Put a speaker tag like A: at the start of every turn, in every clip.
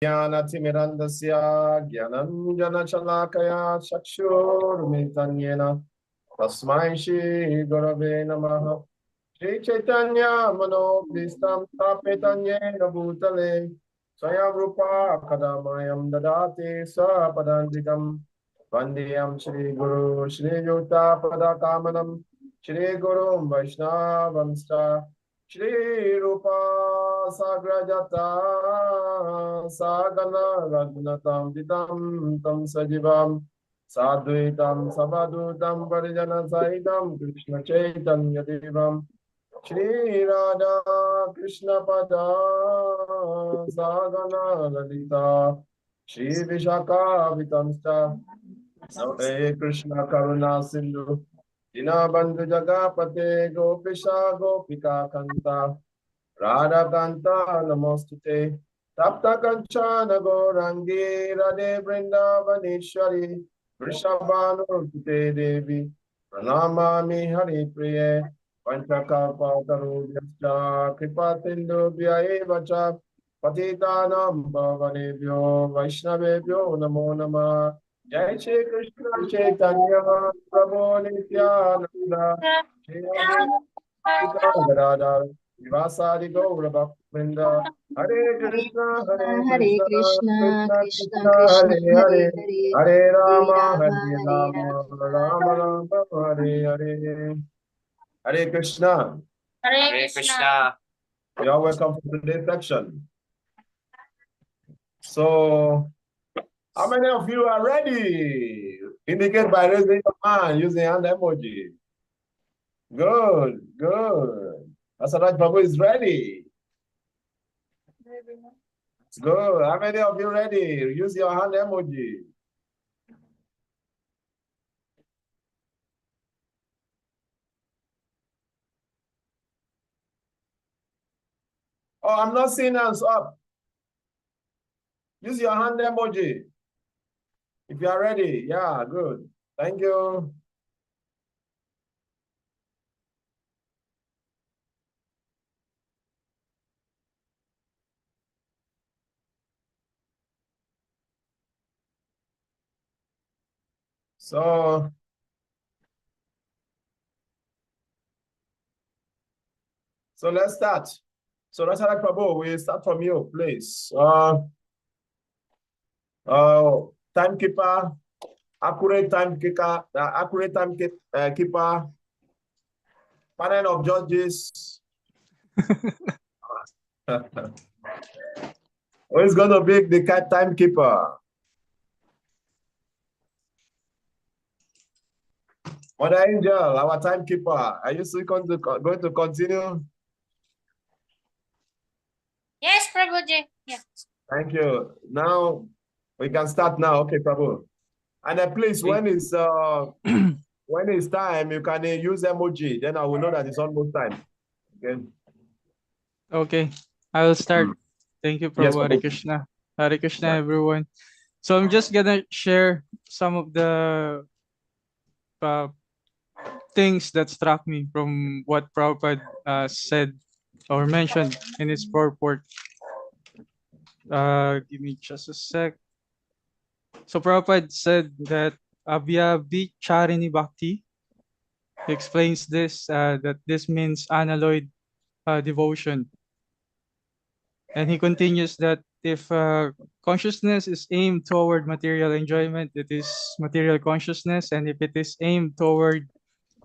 A: ज्ञानतिमिरन्दस्य ज्ञानञ्जनशलाकया चक्षुरुन्मिलितं तस्मै श्रीगुरवे नमः। श्रीचैतन्यमनोभीष्टं स्थापितं येन भूतले स्वयं रूपा कदा मह्यं ददाति स्वपदान्तिकं। वन्देऽहं श्रीगुरो श्रीयुक्तापदकामनं श्रीगुरुं वैष्णवंश्च श्रीरूपा साग्रजाता सागना रघुनाथं वितं तं सजीवं साद्वैतं सवधूतं परिजनसहितं कृष्ण चैतन्यदेवं श्रीराधा कृष्णपदा सागना ललिता श्रीविशाखावितंश्च हे कृष्ण करुणा सिंधु दीनबंधु जगपते गोपिका गोपिका कांता राधा कांता नमोस्तुते तप्त कंचन गौरांगी राधे वृंदावनेश्वरी वृषभानुसुते देवी प्रणमामि हरिप्रिये पंचकल्पतरुभ्यश्च कृपा सिन्धुभ्य एव च पतितानां पावनेभ्यो वैष्णवेभ्यो नमो नमः। जय श्री कृष्ण चैतन्य प्रभु नित्यानंद श्री अद्वैत गदाधर शिवासादि गौर भक्तवृंद हरे Krishna
B: Hare Krishna,
A: Krishna
B: Krishna
A: Krishna
B: Krishna,
A: Hare
B: Hare
A: Hare
B: Hare,
A: Hare
B: Hare
A: Ram
B: Rama,
A: Hare
B: Hare
A: Ram
B: Rama,
A: Ram Ram Hare Hare. Hare Krishna.
C: Hare Krishna.
A: You are welcome to today's section. So, how many of you are ready? Indicate by raising your hand using hand emoji. Good, good. Asaraj Prabhu is ready. Good. How many of you ready? Use your hand emoji. Oh, I'm not seeing hands up. Use your hand emoji. If you are ready. Yeah, good. Thank you. So let's start. So Rasharak Prabhu, we start from you, please. Timekeeper, accurate timekeeper, keeper, panel of judges. Who is going to be the timekeeper? Mother Angel, our timekeeper. Are you still going to continue?
C: Yes, Prabhuji. Yeah.
A: Thank you. Now we can start now. Okay, Prabhu. And please, when it's time, you can use emoji. Then I will know that it's almost time. Okay.
D: Okay, I will start. Thank you,
A: Yes,
D: Prabhu. Hare
A: Prabhu.
D: Krishna. Hare Krishna,
A: Yeah.
D: everyone. So I'm just gonna share some of the uh, things that struck me from what Prabhupada said or mentioned in his purport. Give me just a sec. So Prabhupada said that Avya Vicharini Bhakti. He explains this that this means unalloyed devotion. And he continues that if consciousness is aimed toward material enjoyment, it is material consciousness. And if it is aimed toward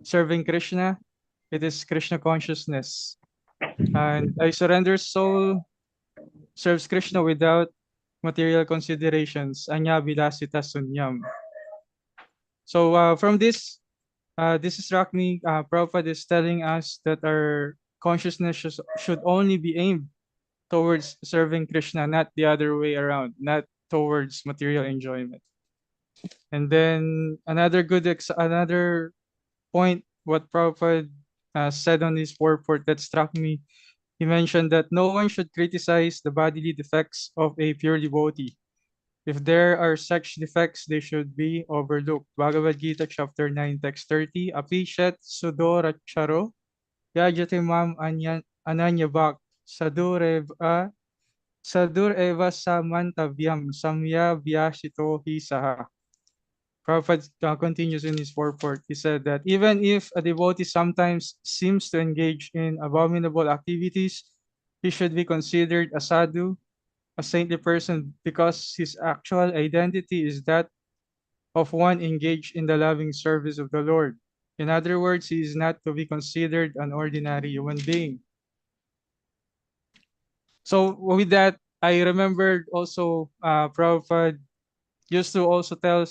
D: serving Krishna, it is Krishna consciousness. And a surrendered soul serves Krishna without material considerations. Anya vilasita sunyam. So from this struck me. Prabhupada is telling us that our consciousness should only be aimed towards serving Krishna, not the other way around, not towards material enjoyment. And then another point, what Prabhupada said on his purport that struck me, he mentioned that no one should criticize the bodily defects of a pure devotee. If there are such defects, they should be overlooked. Bhagavad Gita chapter 9 text 30. Apishat sudoracharo yajate mam ananya bhak sadureva Sadur eva samantavyam samya vyashito hi saha. Prabhupada continues in his purport. He said that even if a devotee sometimes seems to engage in abominable activities, he should be considered a sadhu, a saintly person, because his actual identity is that of one engaged in the loving service of the Lord. In other words, he is not to be considered an ordinary human being. So with that, I remembered also Prabhupada used to also tell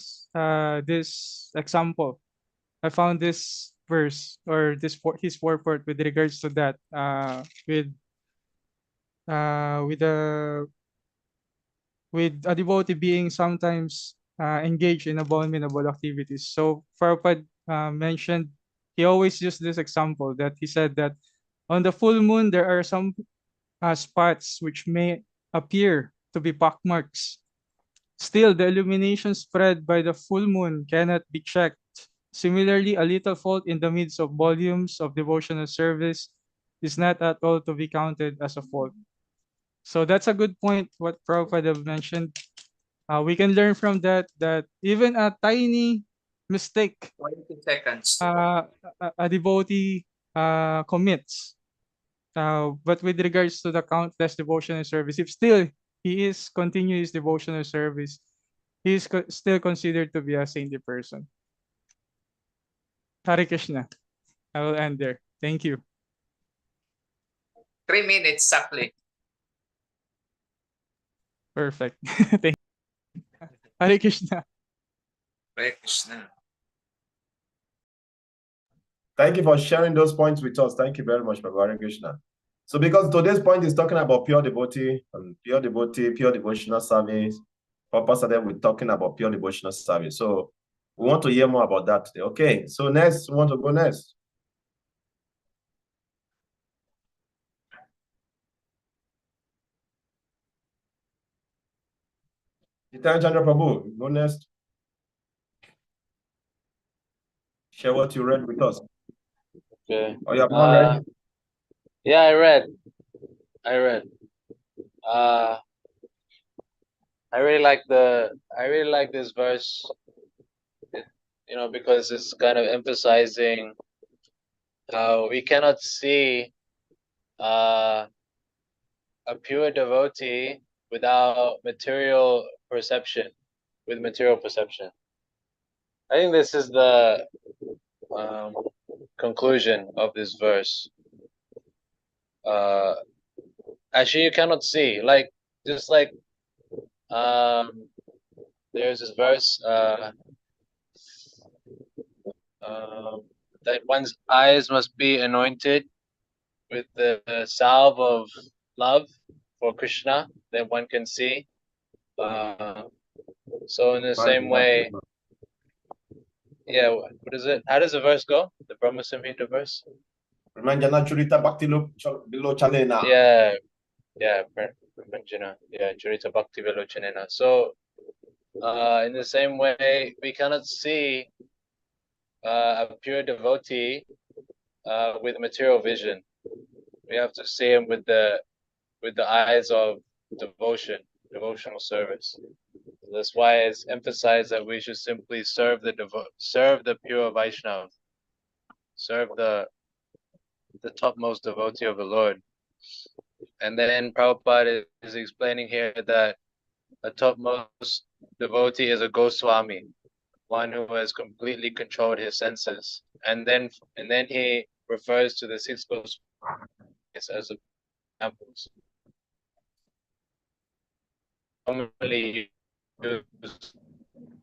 D: this example. I found this verse or his purport with regards to that with a devotee being sometimes engaged in abominable activities. So Prabhupada mentioned, he always used this example that he said that on the full moon there are some spots which may appear to be pockmarks. Still, the illumination spread by the full moon cannot be checked. Similarly, a little fault in the midst of volumes of devotional service is not at all to be counted as a fault. So that's a good point, what Prabhupada have mentioned. We can learn from that even a tiny mistake
E: 20 seconds.
D: a devotee commits. But with regards to the countless devotional service, if still he is continuous devotional service, he is still considered to be a saintly person. Hare Krishna. I will end there. Thank you.
E: 3 minutes exactly.
D: Perfect. Thank you. Hare Krishna.
E: Hare Krishna.
A: Thank you for sharing those points with us. Thank you very much, Prabhu. Hare Krishna. So because today's point is talking about pure devotee, pure devotional service. Papa started with talking about pure devotional service. So we want to hear more about that today. Okay, so next, we want to go next. Chandra Prabhu, go next. Share what you read with us.
F: Okay.
A: Oh, you have not read?
F: Yeah, I read. I really like this verse, because it's kind of emphasizing how we cannot see a pure devotee without material perception, with material perception. I think this is the conclusion of this verse. Actually, you cannot see, there's this verse that one's eyes must be anointed with the salve of love for Krishna, then one can see. So in the same way, yeah, what is it? How does the verse go? The Brahma Samhita verse? Yeah, Charita Bhakti Velochanena. So, in the same way, we cannot see a pure devotee with material vision. We have to see him with the eyes of devotional service. That's why it's emphasized that we should simply serve the pure Vaishnava, serve the topmost devotee of the Lord. And then Prabhupada is explaining here that a topmost devotee is a Goswami, one who has completely controlled his senses. And then he refers to the 6 Goswamis as examples. Normally use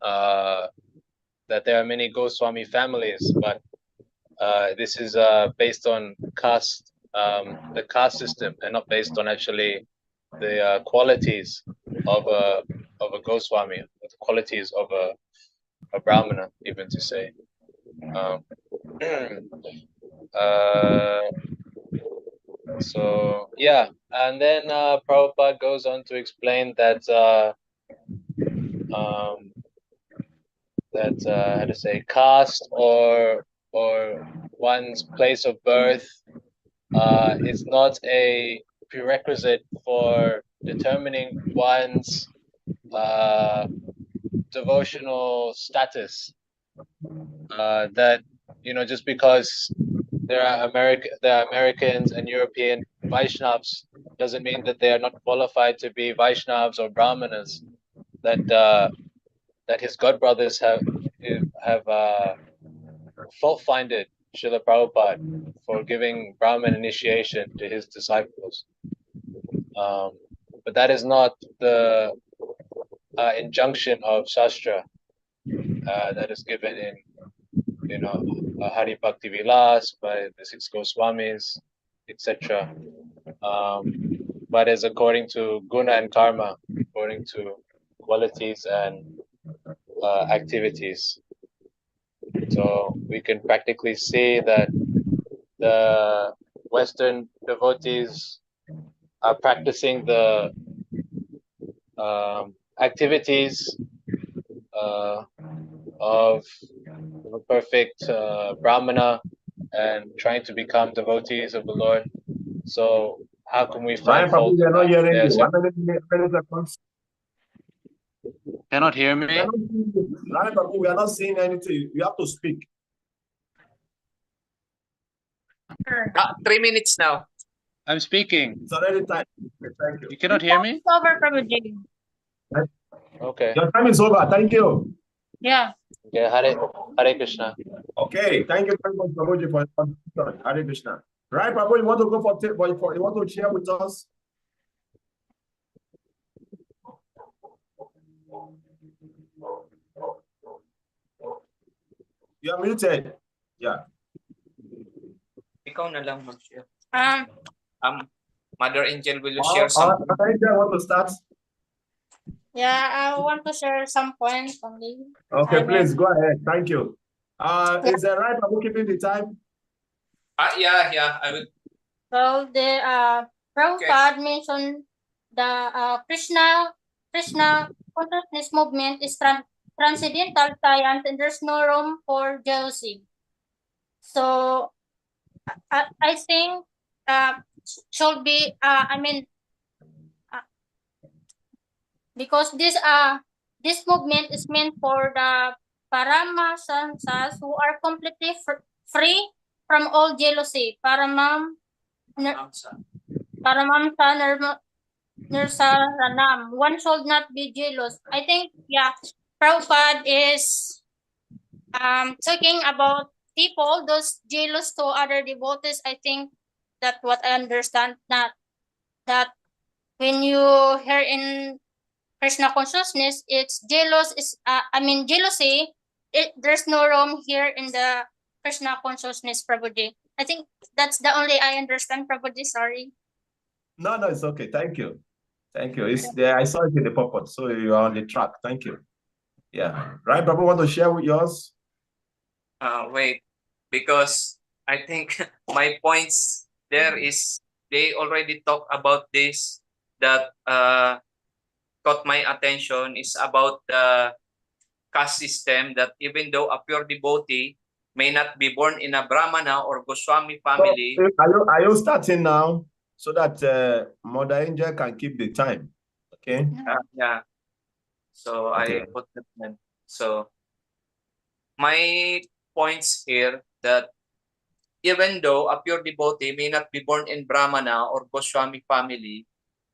F: that there are many Goswami families, but this is based on caste, the caste system, and not based on actually the qualities of a Goswami, the qualities of a Brahmana, even to say. So yeah, and then Prabhupada goes on to explain that how to say, caste or one's place of birth is not a prerequisite for determining one's devotional status. That just because there are Americans and European Vaishnavas doesn't mean that they are not qualified to be Vaishnavas or Brahmanas. That his god brothers have fault-finded Srila Prabhupada for giving Brahman initiation to his disciples. But that is not the injunction of Shastra that is given in Hari Bhakti Vilas by the six Goswamis, etc. But is according to guna and karma, according to qualities and activities. So we can practically see that the Western devotees are practicing the activities of a perfect Brahmana and trying to become devotees of the Lord. So how can we
A: Ryan
F: find fault
A: Prabhu, we are
F: in
A: not
F: that?
A: hearing
F: Yes,
A: you.
F: sir.
A: How many seconds?
F: Cannot hear
A: We
F: me?
A: are not seeing you. Ryan Prabhu, we are not seeing anything. You have to speak.
E: 3 minutes now.
F: I'm speaking.
A: It's already time. Okay, thank you.
F: You cannot hear me?
C: It's over, Prabhuji.
F: Okay.
A: Your time is over. Thank you.
C: Yeah.
F: Okay. Hare Krishna.
A: Okay, thank you very much, Prabhuji, for your contribution. Hare Krishna. Right, Prabhu, you want to go for you want to share with us? You are muted. Yeah.
E: Ikaw na lang mag-share. Mother Angel, will you
A: Or
E: share something?
A: I want to start.
C: Yeah, I want to share some points only.
A: Okay,
C: I
A: please go ahead. Thank you. Is the right Prabhu keeping the time?
E: Yeah, I will.
C: So the Prabhupada mentioned the Krishna consciousness movement is transcendental science and there's no room for jealousy. So I think should be because this movement is meant for the Paramasansas who are completely free from all jealousy. Nirsaranam. One should not be jealous. I think, yeah, Prabhupada is talking about people, those jealous to other devotees. I think that's what I understand, that when you hear in Krishna consciousness, it's jealousy. There's no room here in the Krishna consciousness, Prabhuji. I think that's the only I understand, Prabhuji. Sorry.
A: No, it's okay. Thank you. Thank you. It's there. I saw it in the purport, so you are on the track. Thank you. Yeah. Right, Prabhu, want to share with yours?
E: Wait, because I think my points there is they already talk about this that caught my attention is about the caste system, that even though a pure devotee may not be born in a Brahmana or Goswami family.
A: So, are you starting now so that Mother Angel can keep the time? Okay.
E: Yeah. So
A: Okay.
E: I put that. So my points here that even though a pure devotee may not be born in Brahmana or Goswami family,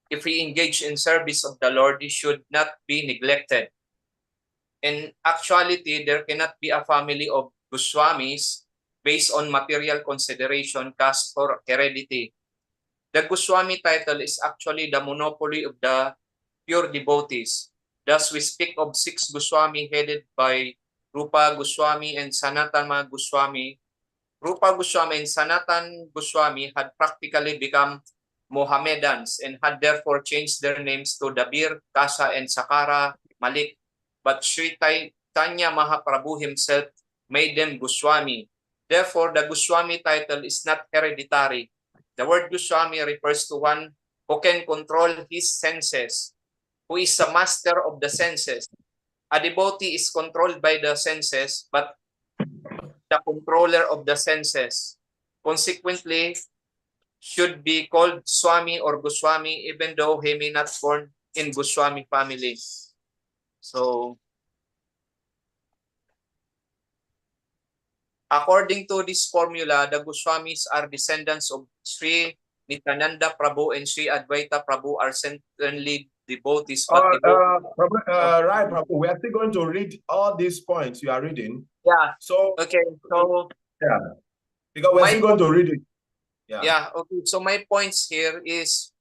E: if he engage in service of the Lord, he should not be neglected. In actuality, there cannot be a family of Goswamis based on material consideration, caste, or heredity. The Goswami title is actually the monopoly of the pure devotees. Thus, we speak of 6 Goswami headed by Rupa Goswami and Sanatana Goswami. Rupa Goswami and Sanatan Goswami had practically become Mohammedans and had therefore changed their names to Dabir, Kasa, and Sakara Malik. But Sri Chaitanya Mahaprabhu himself made them Goswami. Therefore, the Goswami title is not hereditary. The word Goswami refers to one who can control his senses, who is a master of the senses. A devotee is controlled by the senses, but the controller of the senses. Consequently, should be called Swami or Goswami even though he may not born in Goswami family. So, according to this formula, the Goswamis are descendants of Sri Nityananda Prabhu and Sri Advaita Prabhu are certainly devotees. But
A: Right, Prabhu. We are still going to read all these points you are reading.
E: yeah.
A: So,
E: Okay. So
A: yeah, because we're still going to read it.
E: Yeah. Okay. So my points here is,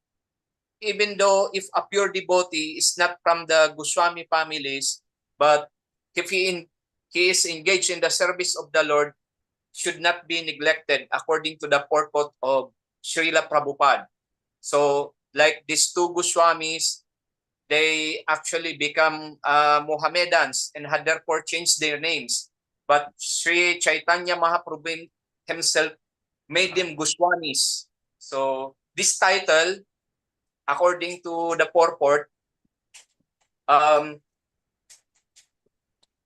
E: even though if a pure devotee is not from the Goswami families, but if he is engaged in the service of the Lord, should not be neglected according to the purport of Srila Prabhupada. So like these two Goswamis, they actually become Mohammedans and had therefore changed their names. But Sri Chaitanya Mahaprabhu himself made them Goswamis. So this title, according to the purport,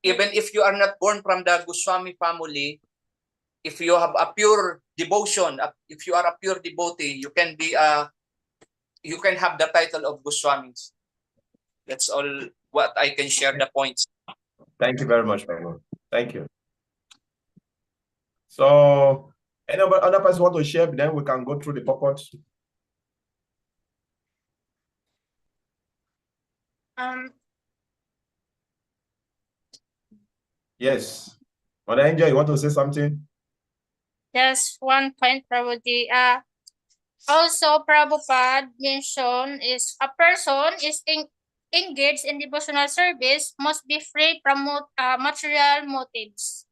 E: even if you are not born from the Goswami family, if you have a pure devotion, if you are a pure devotee, you can have the title of Goswamis. That's all what I can share the points.
A: Thank you very much, Prabhu. Thank you. So, any other person want to share? Then we can go through the purport. Yes. Mother Angel, you want to say something?
C: Just one point, Prabhuji. Also, Prabhupada mentioned is a person is engaged in devotional service must be free from material motives.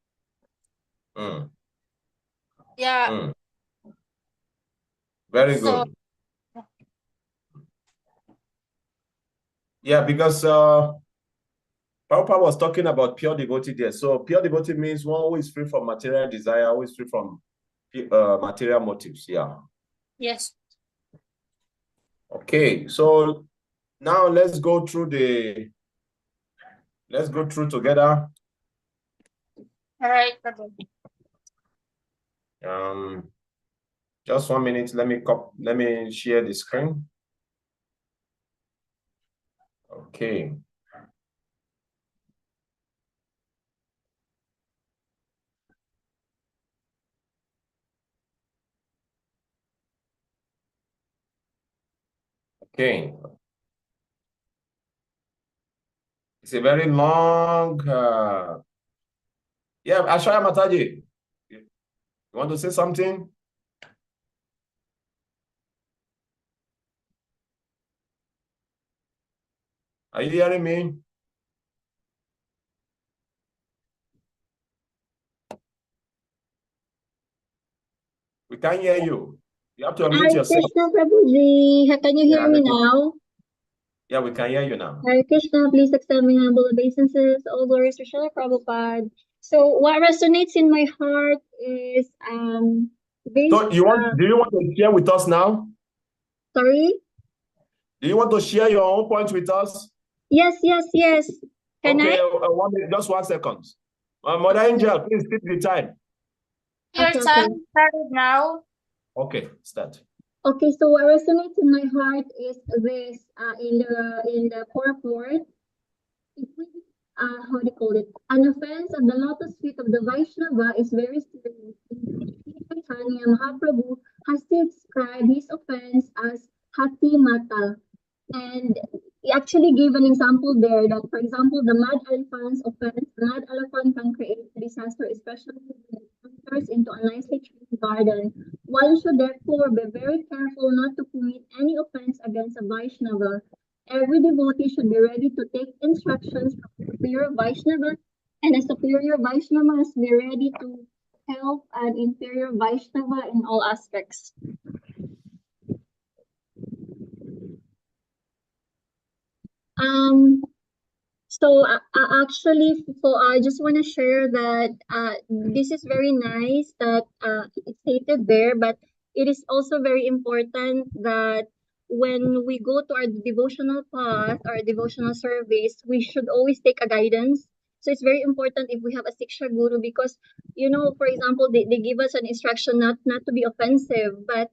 C: Yeah.
A: Very good. Yeah, because Prabhupada was talking about pure devotee there. So pure devotee means one who is free from material desire, who is free from material motives. Yeah.
C: Yes.
A: Okay, so now let's go through together.
C: All right,
A: just 1 minute. Let me share the screen. Okay. Okay. It's a very long. Yeah, Ashaya Mataji, you want to say something? Are you hearing me? We can't hear you. You have to unmute
B: Hare
A: yourself.
B: Krishna Prabhuji. Can you hear me now?
A: Yeah, we can hear you now.
B: Hare Krishna, please accept my humble obeisances. All glories to Srila Prabhupada. So what resonates in my heart is this.
A: So do you want to share with us now?
B: Sorry?
A: Do you want to share your own points with us?
B: Yes. Can
A: okay,
B: I?
A: 1 minute, just 1 second. Mother Angel, please keep the time.
C: Your time started now.
A: Okay, start.
B: Okay, so what resonates in my heart is this in the purport. How do you call it? An offense of the lotus feet of the Vaishnava is very serious. Chaitanya Mahaprabhu has described his offense as hati mata. And he actually gave an example there that, for example, the mad elephant's offense, the mad elephant can create a disaster, especially when it enters into a nicely treated garden. One should therefore be very careful not to commit any offense against a Vaishnava. Every devotee should be ready to take instructions from a superior Vaishnava, and a superior Vaishnava must be ready to help an inferior Vaishnava in all aspects. So I just want to share that this is very nice that it's stated there, but it is also very important that when we go to our devotional path or devotional service, we should always take a guidance. So it's very important if we have a Siksha Guru because, for example, they give us an instruction not to be offensive, but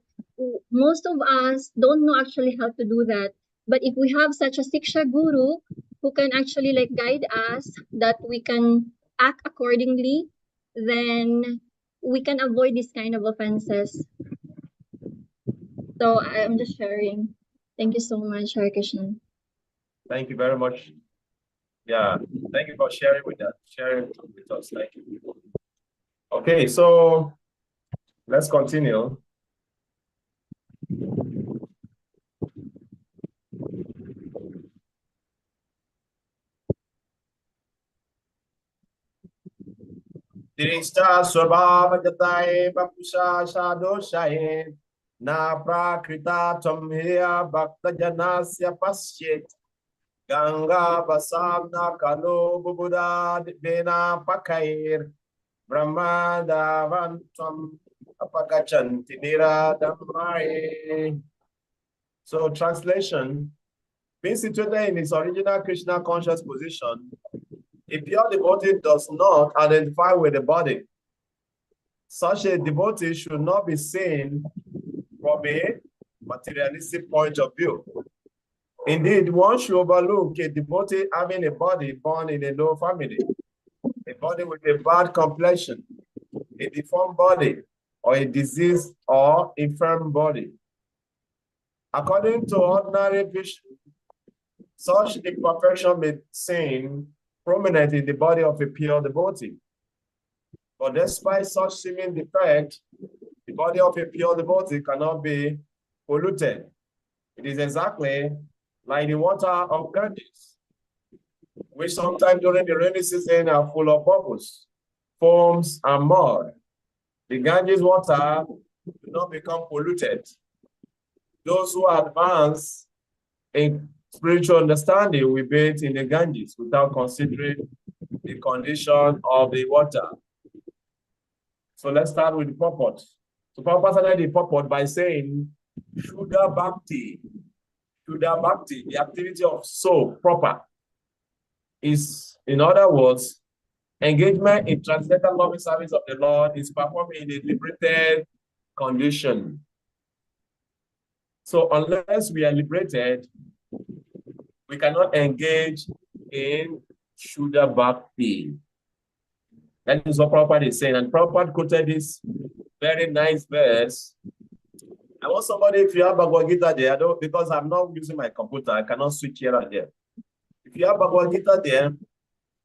B: most of us don't know actually how to do that. But if we have such a Siksha guru who can actually like guide us that we can act accordingly, then we can avoid this kind of offenses. So I'm just sharing. Thank you so much, Hare Krishna.
A: Thank you very much. Yeah, thank you for sharing with us. Thank you. Okay, so let's continue. Dirista Swabhava Jataye Bapusha Shadoshaye Na Prakrita Tamheya Bhakta Janasya Pasyet Ganga Basavna Kalo Bubuda Dena Pakair Brahmadavantam Apakachanti Niradamaye. So translation, being situated in its original Krishna conscious position, a pure devotee does not identify with the body. Such a devotee should not be seen from a materialistic point of view. Indeed, one should overlook a devotee having a body born in a low family, a body with a bad complexion, a deformed body, or a diseased or infirm body. According to ordinary vision, such imperfection may seem prominent in the body of a pure devotee. But despite such seeming defect, the body of a pure devotee cannot be polluted. It is exactly like the water of Ganges, which sometimes during the rainy season are full of bubbles, foams, and mud. The Ganges water do not become polluted. Those who advance in spiritual understanding will bathe in the Ganges without considering the condition of the water. So let's start with the purport. So Prabhupada started the purport by saying, Shuddha Bhakti, the activity of soul proper, is, in other words, engagement in transcendental loving service of the Lord is performed in a liberated condition. So unless we are liberated, we cannot engage in Shuddha Bhakti. That is what Prabhupada is saying. And Prabhupada quoted this very nice verse. I want somebody, if you have Bhagavad Gita there, because I'm not using my computer, I cannot switch here and there. If you have Bhagavad Gita there,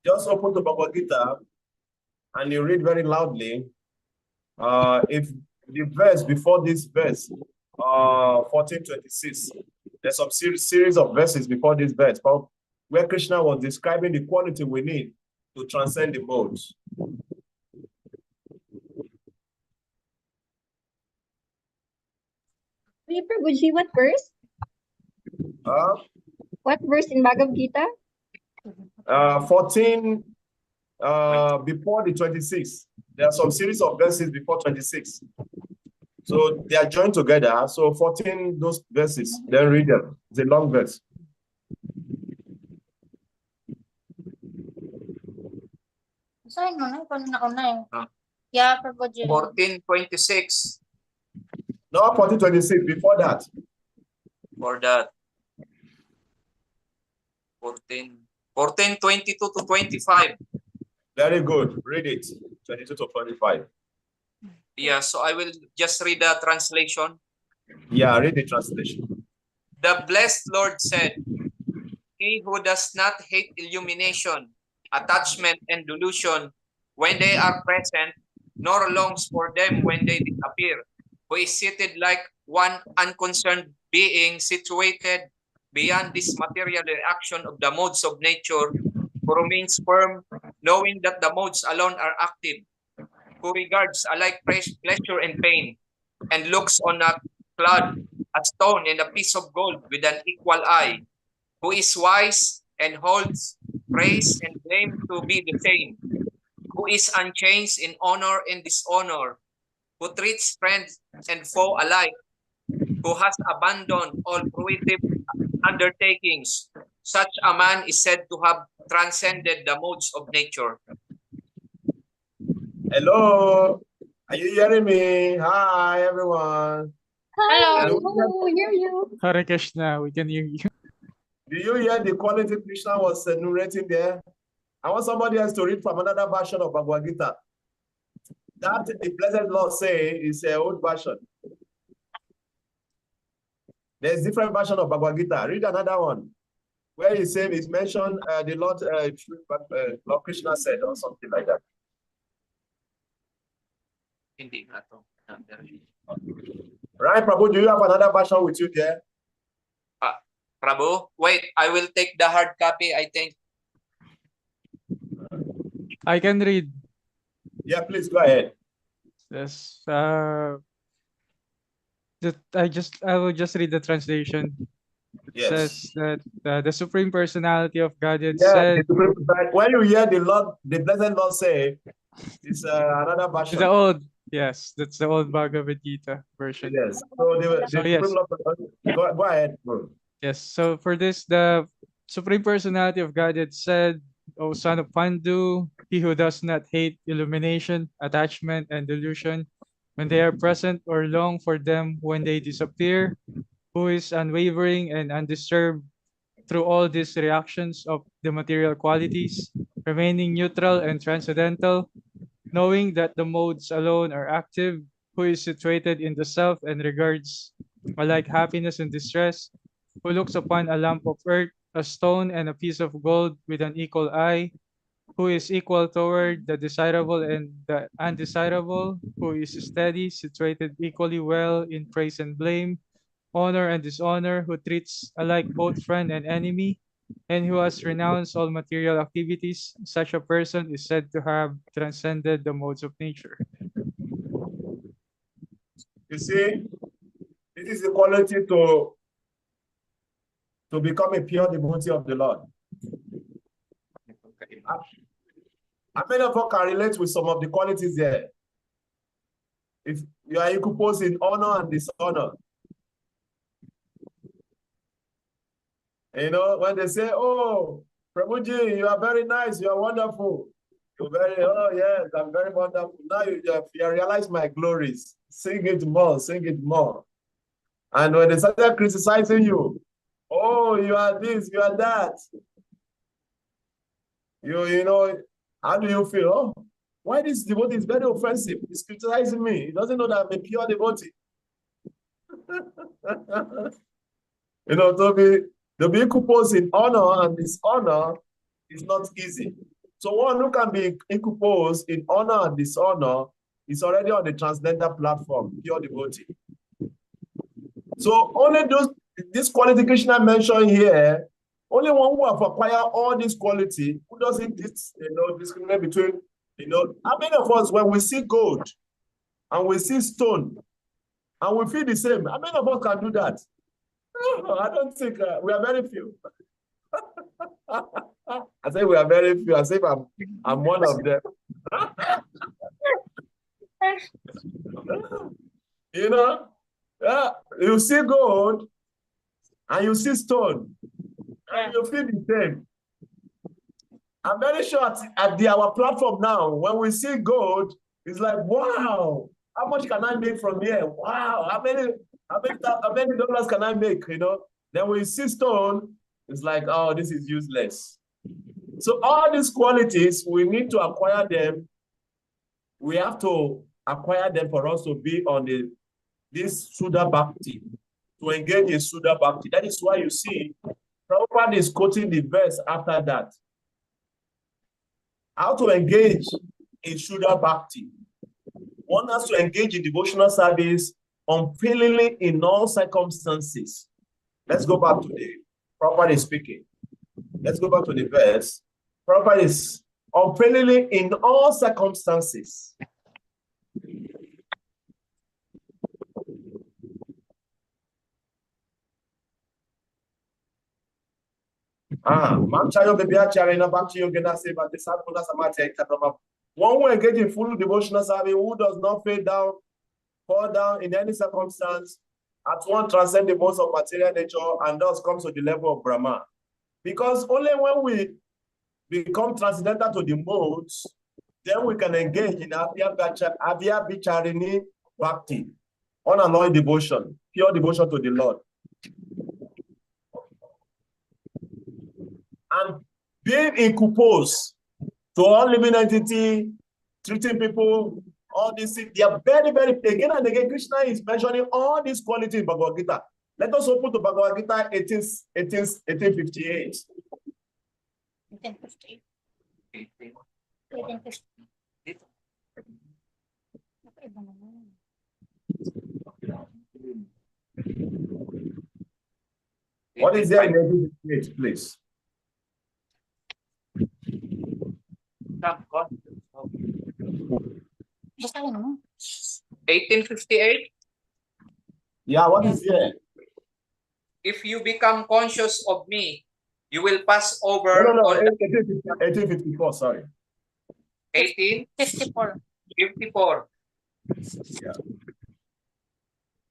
A: just open the Bhagavad Gita and you read very loudly. If the verse before this verse, 1426, there's some series of verses before this verse, where Krishna was describing the quality we need to transcend the modes.
B: Prabhuji, what verse? What verse in Bhagavad Gita?
A: 14, before the 26. There are some series of verses before 26. So they are joined together. So 14, those verses, then read them. It's a long verse.
C: Yeah, Prabhuji.
E: 1426.
A: No, 1426, before that.
E: For that. 1422 to 25.
A: Very good. Read it. 22 to 25.
E: Yeah, so I will just read the translation.
A: Yeah, read the translation.
E: The blessed Lord said, he who does not hate illumination, attachment, and delusion when they are present, nor longs for them when they disappear, who is seated like one unconcerned being situated beyond this material reaction of the modes of nature, who remains firm, knowing that the modes alone are active, who regards alike pleasure and pain, and looks on a clod, a stone, and a piece of gold with an equal eye, who is wise and holds praise and blame to be the same, who is unchanged in honor and dishonor, who treats friends and foe alike, who has abandoned all fruitive undertakings. Such a man is said to have transcended the modes of nature.
A: Hello, are you hearing me? Hi, everyone.
C: Hello.
A: And
B: Hello, hear you.
D: Hare Krishna, we can hear you.
A: do you hear the quality Krishna was narrating there? I want somebody else to read from another version of Bhagavad Gita. That the Blessed Lord say is an old version. There's different version of Bhagavad Gita. Read another one where he said it's mentioned the Lord Lord Krishna said or something like that.
E: Hindi nga to.
A: Right, Prabhu, do you have another version with you there?
E: Prabhu, wait, I will take the hard copy, I think.
D: I can read.
A: Yeah, please go ahead.
D: Yes. I will just read the translation. It says that the Supreme Personality of Godhead said.
A: When you hear the Blessed Lord say, it's another version.
D: The old, yes, that's the old Bhagavad Gita version.
A: Yes. So the
D: yes.
A: Supreme Lord, go ahead, bro.
D: Yes. So for this, the Supreme Personality of Godhead said, "O son of Pandu, he who does not hate illumination, attachment, and delusion when they are present or long for them when they disappear, who is unwavering and undisturbed through all these reactions of the material qualities, remaining neutral and transcendental, knowing that the modes alone are active, who is situated in the self and regards alike happiness and distress, who looks upon a lump of earth, a stone, and a piece of gold with an equal eye, who is equal toward the desirable and the undesirable, who is steady, situated equally well in praise and blame, honor and dishonor, who treats alike both friend and enemy, and who has renounced all material activities. Such a person is said to have transcended the modes of nature."
A: You see, this is the quality to become a pure devotee of the Lord. How many of us can relate with some of the qualities there? If you are equiposed in honor and dishonor. You know, when they say, "Oh, Prabhuji, you are very nice, you are wonderful. You're very, oh yes, I'm very wonderful. Now you realize my glories. Sing it more, sing it more." And when they started criticizing you, "Oh, you are this, you are that." You know, how do you feel? "Oh, why this devotee is very offensive? He's criticizing me. He doesn't know that I'm a pure devotee." You know, to be equiposed in honor and dishonor is not easy. So one who can be equiposed in honor and dishonor is already on the transcendental platform, pure devotee. So only this quality Krishna mentioned here, only one who have acquired all this quality, who doesn't discriminate between, how many of us, when we see gold and we see stone and we feel the same, how many of us can do that? I don't think we are very few. I say we are very few. I say I'm one of them. You know, you see gold and you see stone, and you feel the same. I'm very sure at our platform now, when we see gold, it's like, wow, how much can I make from here? Wow, how many dollars can I make? You know, then we see stone, it's like, oh, this is useless. So all these qualities, we need to acquire them. We have to acquire them for us to be on this Sudha Bhakti, to engage in Sudha Bhakti. That is why you see, Prabhupada is quoting the verse after that. How to engage in Sudha Bhakti. One has to engage in devotional service unfailingly in all circumstances. Let's go back to the Prabhupada is speaking. Let's go back to the verse. Prabhupada is unfailingly in all circumstances. One who engages in full devotional service, who does not fall down in any circumstance, at once transcend the modes of material nature and thus comes to the level of Brahma. Because only when we become transcendental to the modes, then we can engage in Avya Vicharini Bhakti, unalloyed devotion. pure devotion to the Lord. And being in couples to all living entity, treating people, all these things, they are very, very, again and again, Krishna is mentioning all these qualities in Bhagavad Gita. Let us open to Bhagavad Gita 1858.
C: 1858. 1858. Nakaiba naman.
A: What is there in 1858, please?
C: Basahin mo.
E: 1858.
A: Yeah, what is there?
E: If you become conscious of me, you will pass over
A: No,
E: all the
A: 1854, sorry.
E: 1854.
C: 54.
A: Yeah.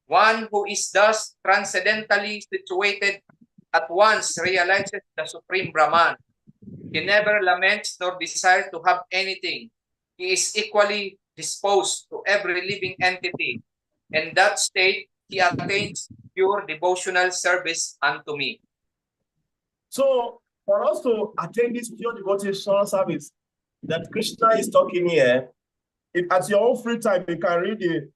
E: One who is thus transcendentally situated at once realizes the Supreme Brahman. He never laments nor desires to have anything. He is equally disposed to every living entity. In that state, he attains pure devotional service unto me.
A: So, for us to attain this pure devotional service that Krishna is talking here, at your own free time, you can read the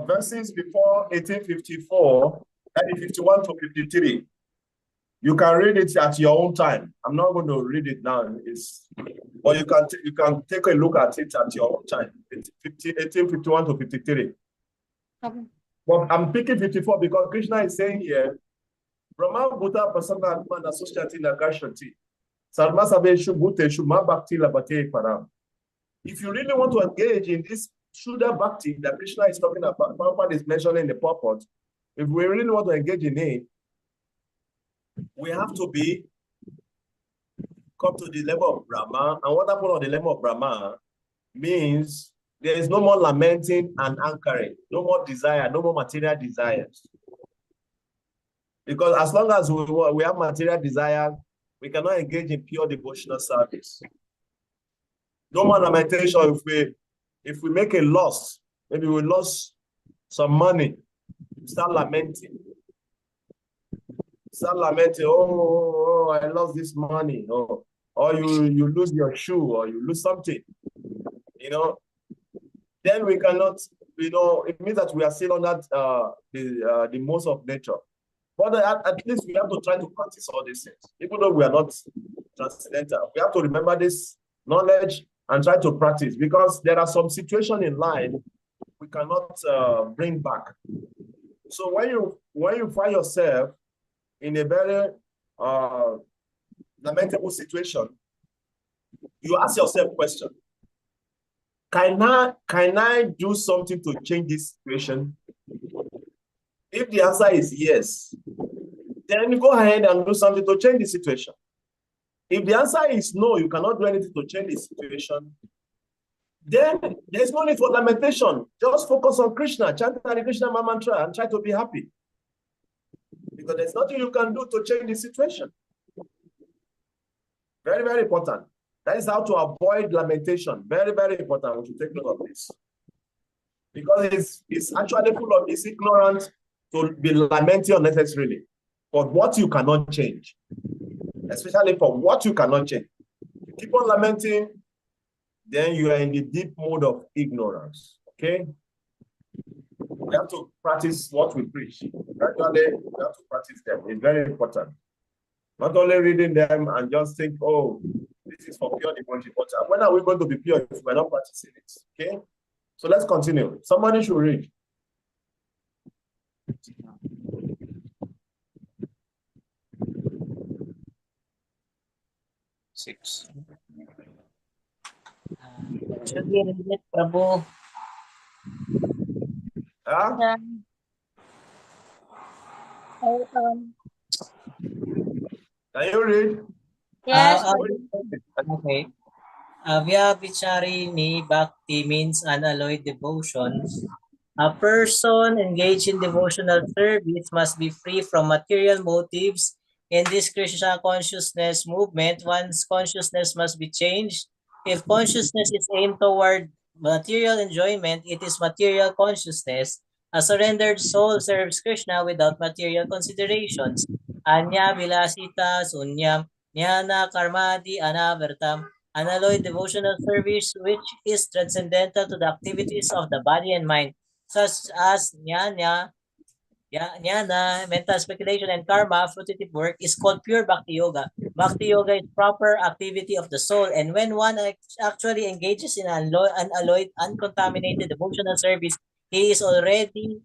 A: verses before 1854, and 51 to 53. You can read it at your own time. I'm not going to read it now. But you can take a look at it at your own time. 1851 to 53.
C: Okay.
A: But I'm picking 54 because Krishna is saying here, Brahma Buddha Prasana Atman Associati Nagashati. Sarma Sabe Shubute Shuma Bhakti Labate Param. If you really want to engage in this Shuddha Bhakti that Krishna is talking about, Prabhupada is mentioning in the purport, if we really want to engage in it, we have to come to the level of Brahma. And what happened on the level of Brahma means there is no more lamenting and anchoring, no more desire, no more material desires. Because as long as we have material desire, we cannot engage in pure devotional service. No more lamentation. If we make a loss, maybe we lost some money, start lamenting. Start lamenting, oh, I lost this money, or you lose your shoe, or you lose something, then we cannot, it means that we are still on that the most of nature. But at least we have to try to practice all these things, even though we are not transcendental. We have to remember this knowledge and try to practice, because there are some situations in life we cannot bring back. So when you find yourself in a very lamentable situation, you ask yourself a question: Can I do something to change this situation? If the answer is yes, then go ahead and do something to change the situation. If the answer is no, you cannot do anything to change the situation, then there's no need for lamentation. Just focus on Krishna, chant the Krishna mantra, and try to be happy. Because there's nothing you can do to change the situation. Very, very important. That is how to avoid lamentation. Very, very important. We should take note of this. Because it's actually full of, it's ignorant to be lamenting unnecessarily for what you cannot change. Especially for what you cannot change. You keep on lamenting, then you are in the deep mode of ignorance. Okay? We have to practice what we preach. Gradually, we have to practice them. It's very important. Not only reading them and just think, oh, this is for pure devotion. But when are we going to be pure if we're not practicing it? Okay? So let's continue. Somebody should read.
E: Six.
G: Should we read it, Prabhu?
A: Huh?
C: Yeah.
A: Can you read?
C: Yes.
G: Okay. Avyavicharini Bhakti means unalloyed devotion. A person engaged in devotional service must be free from material motives. In this Krishna consciousness movement, one's consciousness must be changed. If consciousness is aimed toward material enjoyment, it is material consciousness. A surrendered soul serves Krishna without material considerations. Anya vilasita sunyam jnana karmadi anavartam. Unalloyed devotional service which is transcendental to the activities of the body and mind, such as jnana, mental speculation, and karma, fruitive work, is called pure Bhakti Yoga. Bhakti Yoga is proper activity of the soul, and when one actually engages in unalloyed, uncontaminated devotional service, he is already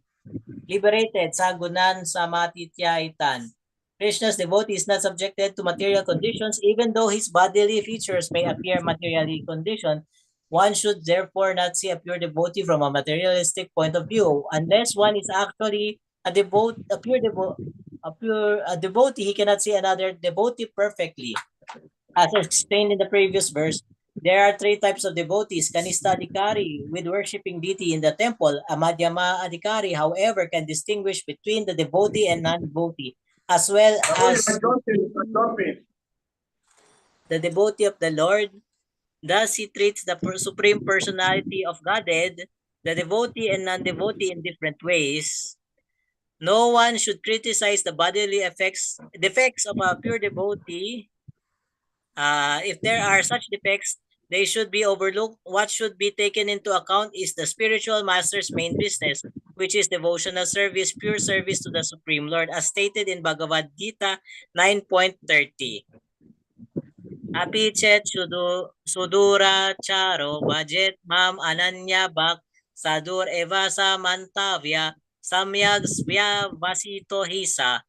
G: liberated sa gunan samatitiyaitan. Krishna's devotee is not subjected to material conditions even though his bodily features may appear materially conditioned. One should therefore not see a pure devotee from a materialistic point of view. Unless one is actually a devotee, a devotee, he cannot see another devotee perfectly. As explained in the previous verse, there are three types of devotees. Kanista Adhikari, with worshipping deity in the temple. A Madhyama Adhikari, however, can distinguish between the devotee and non-devotee, as well as the devotee of the Lord. Thus, he treats the Supreme Personality of Godhead, the devotee and non-devotee in different ways. No one should criticize the bodily defects of a pure devotee. If there are such defects, they should be overlooked. What should be taken into account is the spiritual master's main business, which is devotional service, pure service to the Supreme Lord, as stated in Bhagavad Gita 9.30. Apichet sudura charo bajet mam ananya bak sadur eva sa mantavya samyag svya vasito hisa.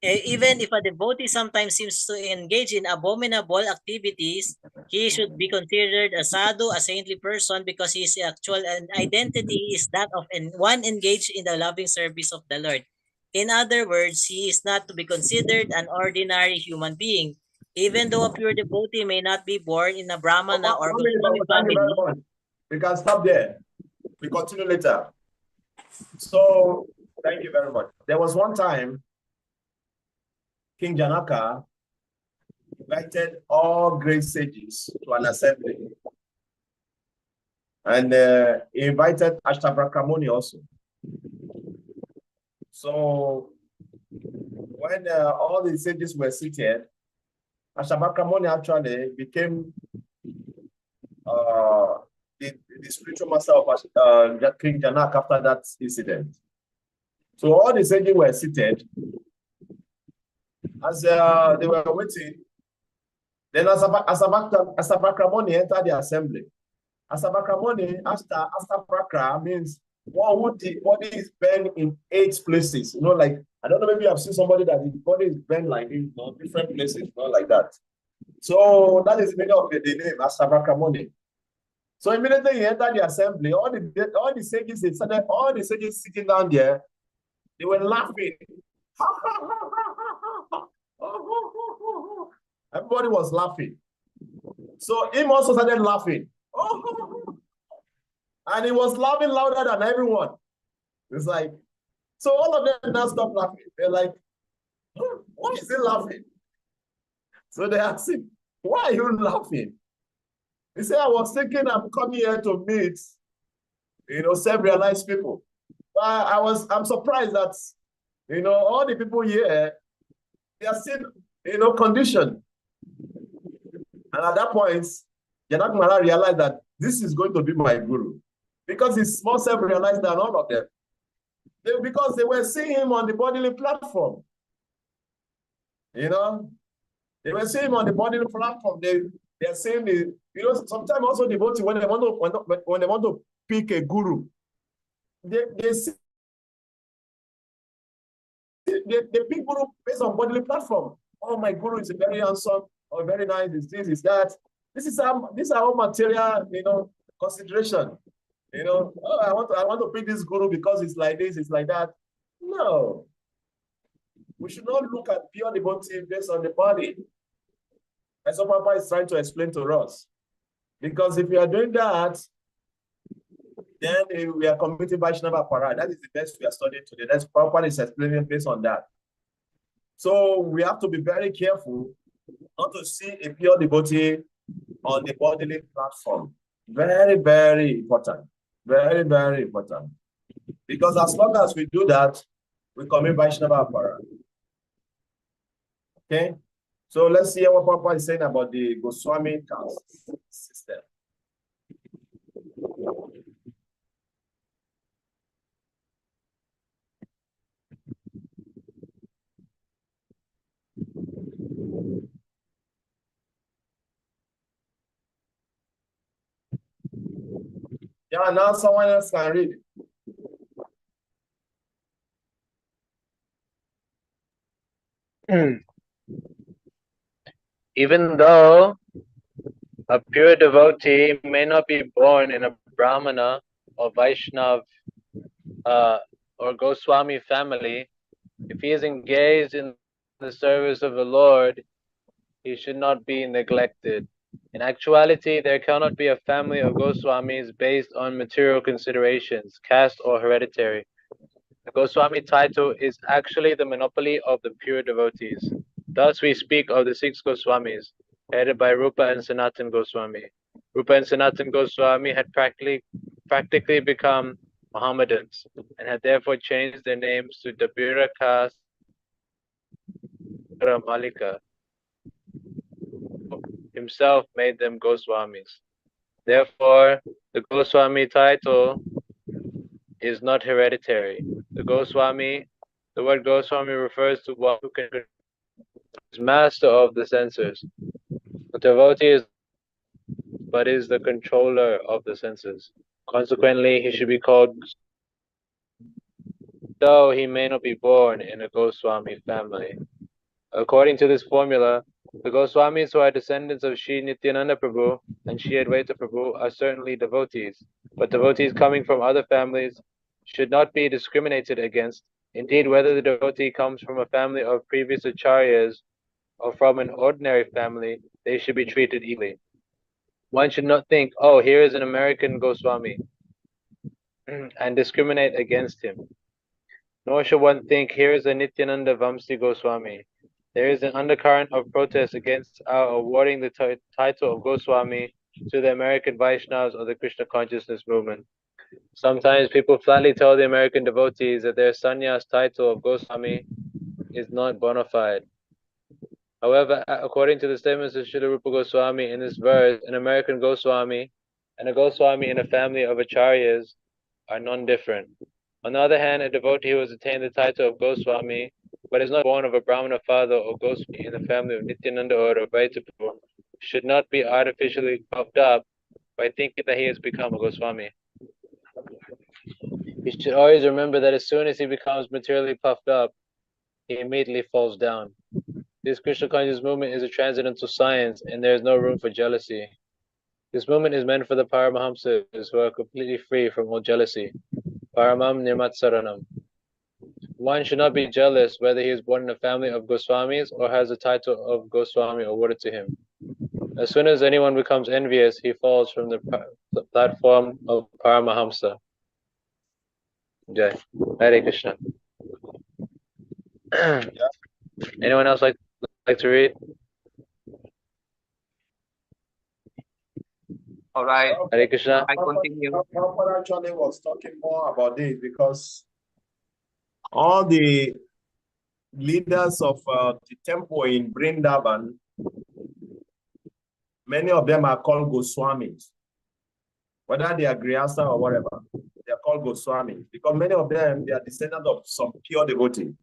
G: Even if a devotee sometimes seems to engage in abominable activities, he should be considered a sadhu, a saintly person, because his actual identity is that of one engaged in the loving service of the Lord. In other words, he is not to be considered an ordinary human being. Even though a pure devotee may not be born in a Brahmana or Goswami family.
A: We can stop there. We continue later. So, thank you very much. There was one time King Janaka invited all great sages to an assembly. And he invited Ashtabhakramuni also. So when all the sages were seated, Ashtabhakramuni actually became the spiritual master of King Janaka after that incident. So all the sages were seated. As they were waiting, then Ashtabhakramuni entered the assembly. Ashtabhakramuni, Ashtabhakra means one whose body is bent in 8 places. You know, like, I don't know, maybe I've seen somebody that his body is bent like in different places, not like that. So that is the meaning of the name, Ashtabhakramuni. So immediately he entered the assembly, all the sages, all the sages sitting down there, they were laughing. Everybody was laughing. So him also started laughing. And he was laughing louder than everyone. It's like, so all of them now stopped laughing. They're like, why is he laughing? So they asked him, why are you laughing? He said, I was thinking I'm coming here to meet, self-realized people. But I'm surprised that, all the people here, they are still, conditioned. And at that point, Janaka realized that this is going to be my guru. Because he's more self-realized than all of them. Because they were seeing him on the bodily platform. They were seeing him on the bodily platform. They are saying, sometimes also devotees, when they want to pick a guru, they pick guru based on bodily platform. Oh, my guru is very handsome, or very nice, is this, is that. These are all material, consideration. Oh, I want to pick this guru because it's like this, it's like that. No. We should not look at pure devotee based on the body. That's what Papa is trying to explain to us. Because if we are doing that, then we are committing Vaishnava Parad. That is the best we are studying today. That's Papa is explaining based on that. So we have to be very careful not to see a pure devotee on the bodily platform. Very, very important. Very, very important. Because as long as we do that, we commit Vaishnava Apara. Okay? So let's see what Papa is saying about the Goswami caste system. Yeah, now someone else can read.
F: Even though a pure devotee may not be born in a Brahmana or Vaishnav or Goswami family, if he is engaged in the service of the Lord, he should not be neglected. In actuality, there cannot be a family of Goswamis based on material considerations, caste or hereditary. The Goswami title is actually the monopoly of the pure devotees. Thus we speak of the 6 Goswamis, headed by Rupa and Sanatan Goswami. Rupa and Sanatan Goswami had practically become Mohammedans and had therefore changed their names to Dabira Caste Malika. Himself made them Goswamis. Therefore, the Goswami title is not hereditary. The word Goswami refers to one who can is master of the senses. The devotee is the controller of the senses. Consequently, he should be called, though he may not be born in a Goswami family. According to this formula, the Goswamis who are descendants of Sri Nityananda Prabhu and Sri Advaita Prabhu are certainly devotees, but devotees coming from other families should not be discriminated against. Indeed, whether the devotee comes from a family of previous acharyas or from an ordinary family, they should be treated equally. One should not think, oh, here is an American Goswami, and discriminate against him. Nor should one think, here is a Nityananda Vamsi Goswami. There is an undercurrent of protest against our awarding the title of Goswami to the American Vaishnavas of the Krishna consciousness movement. Sometimes people flatly tell the American devotees that their sannyas title of Goswami is not bona fide. However, according to the statements of Srila Rupa Goswami in this verse, an American Goswami and a Goswami in a family of acharyas are non-different. On the other hand, a devotee who has attained the title of Goswami but is not born of a Brahmana father or Goswami in the family of Nityananda or Advaita should not be artificially puffed up by thinking that he has become a Goswami. He should always remember that as soon as he becomes materially puffed up, he immediately falls down. This Krishna consciousness movement is a transcendental science, and there is no room for jealousy. This movement is meant for the Paramahamsas who are completely free from all jealousy. Paramam Nirmatsaranam. One should not be jealous whether he is born in a family of Goswamis or has the title of Goswami awarded to him. As soon as anyone becomes envious, he falls from the platform of Paramahamsa. Jai. Hare Krishna. Anyone else like to read?
E: All right.
F: Hare Krishna.
E: I continue.
A: Prabhupada actually was talking more about this because all the leaders of the temple in Vrindavan, many of them are called Goswamis. Whether they are Grihastha or whatever, they are called Goswamis because many of them, they are descendants of some pure devotee.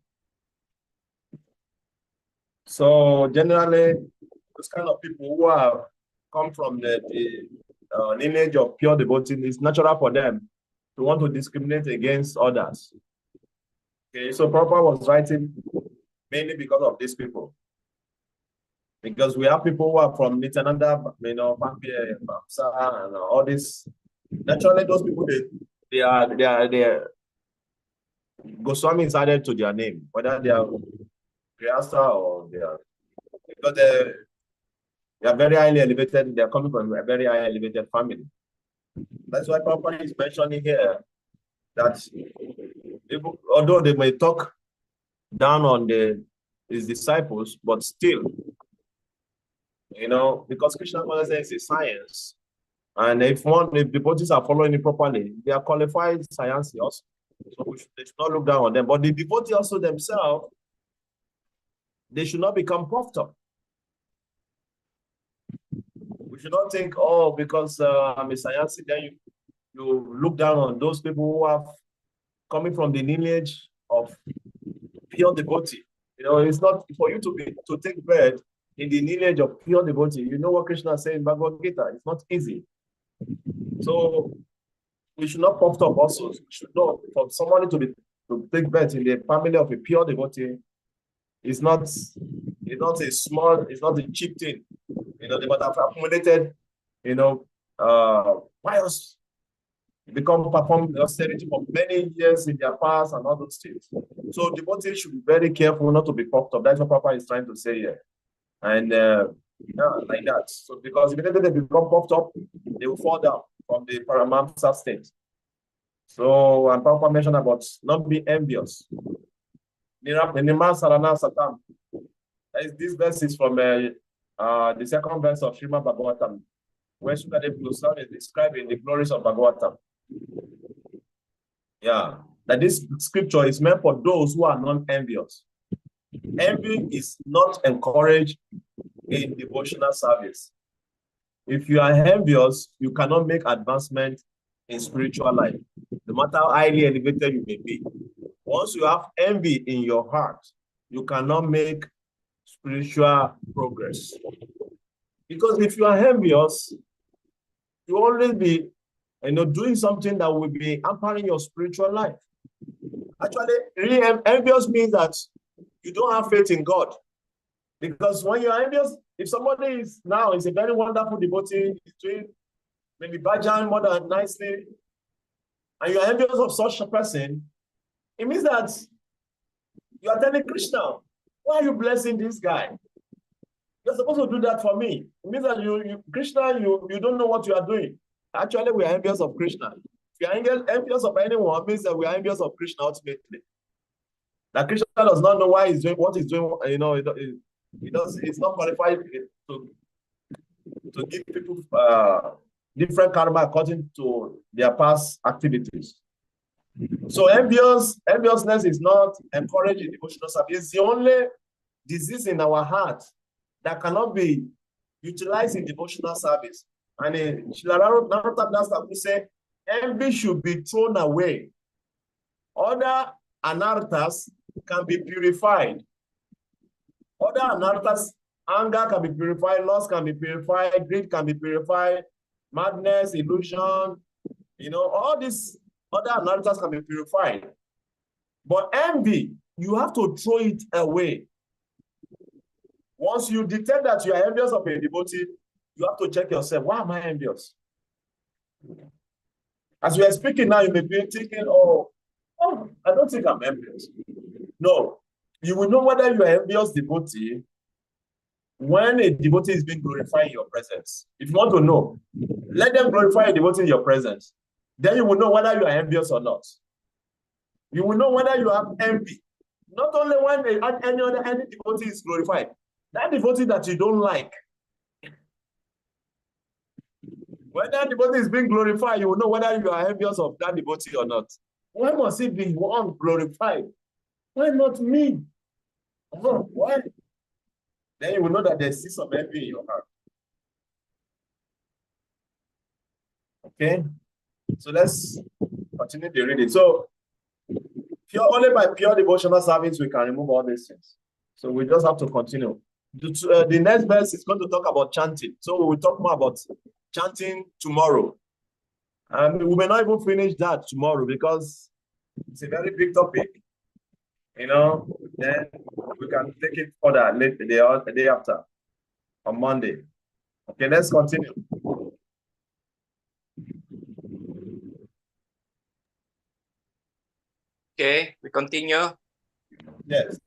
A: So generally, those kind of people who have come from the lineage of pure devotee, it's natural for them to want to discriminate against others. Okay, so Prabhupada was writing mainly because of these people. Because we have people who are from Nityananda, and all this. Naturally, those people they are Goswami is added to their name, whether they are Grihastha or they are, because they are very highly elevated. They are coming from a very highly elevated family. That's why Prabhupada is mentioning here that people, although they may talk down on his disciples, but still, because Krishna consciousness is a science, and if the devotees are following it properly, they are qualified science also. So they should not look down on them. But the devotees also themselves, they should not become puffed up. We should not think, oh, because I'm a Sayansi, then you look down on those people who are coming from the lineage of pure devotee. You know, it's not for you to take birth in the lineage of pure devotee. You know what Krishna said in Bhagavad Gita. It's not easy. So we should not puffed up also. We should not, for somebody to take birth in the family of a pure devotee is not a small, it's not a cheap thing. You know, they might have accumulated, you know, pious, perform austerity for many years in their past and all those things. So devotees should be very careful not to be puffed up. That's what Papa is trying to say here. And yeah, like that. So because immediately they become puffed up, they will fall down from the Paramahamsa state. So, and Papa mentioned about not being envious. This verse is from the second verse of Srimad Bhagavatam, where Sukadeva Goswami is describing the glories of Bhagavatam. Yeah, that this scripture is meant for those who are non-envious. Envy is not encouraged in devotional service. If you are envious, you cannot make advancement in spiritual life, no matter how highly elevated you may be. Once you have envy in your heart, you cannot make spiritual progress. Because if you are envious, you always be, doing something that will be hampering your spiritual life. Actually, really envious means that you don't have faith in God. Because when you are envious, if somebody is a very wonderful devotee, doing maybe bhajan more than nicely, and you are envious of such a person, it means that you are telling Krishna, why are you blessing this guy? You're supposed to do that for me. It means that Krishna, you don't know what you are doing. Actually, we are envious of Krishna. If you are envious of anyone, it means that we are envious of Krishna ultimately. That Krishna does not know why he's doing what he's doing. It's not qualified to give people different karma according to their past activities. So enviousness is not encouraged in devotional service. It's the only disease in our heart that cannot be utilized in devotional service. And Narottam Das Thakur say, envy should be thrown away. Other anarthas can be purified. Other anarthas, anger can be purified, loss can be purified, greed can be purified, madness, illusion, all these other anarthas can be purified. But envy, you have to throw it away. Once you detect that you are envious of a devotee, you have to check yourself, why am I envious? As you are speaking now, you may be thinking, oh, I don't think I'm envious. No, you will know whether you are envious devotee when a devotee is being glorified in your presence. If you want to know, let them glorify a devotee in your presence. Then you will know whether you are envious or not. You will know whether you have envy. Not only when any devotee is glorified, that devotee that you don't like. When that devotee is being glorified, you will know whether you are envious of that devotee or not. Why must it be one glorified? Why not me? Why? Then you will know that there's some envy in your heart. Okay? So let's continue the reading. So, only by pure devotional service we can remove all these things. So we just have to continue. The next verse is going to talk about chanting. So we will talk more about chanting tomorrow. And we may not even finish that tomorrow because it's a very big topic. Then we can take it further the day after, on Monday. Okay, let's continue.
E: Okay, we continue.
A: Yes.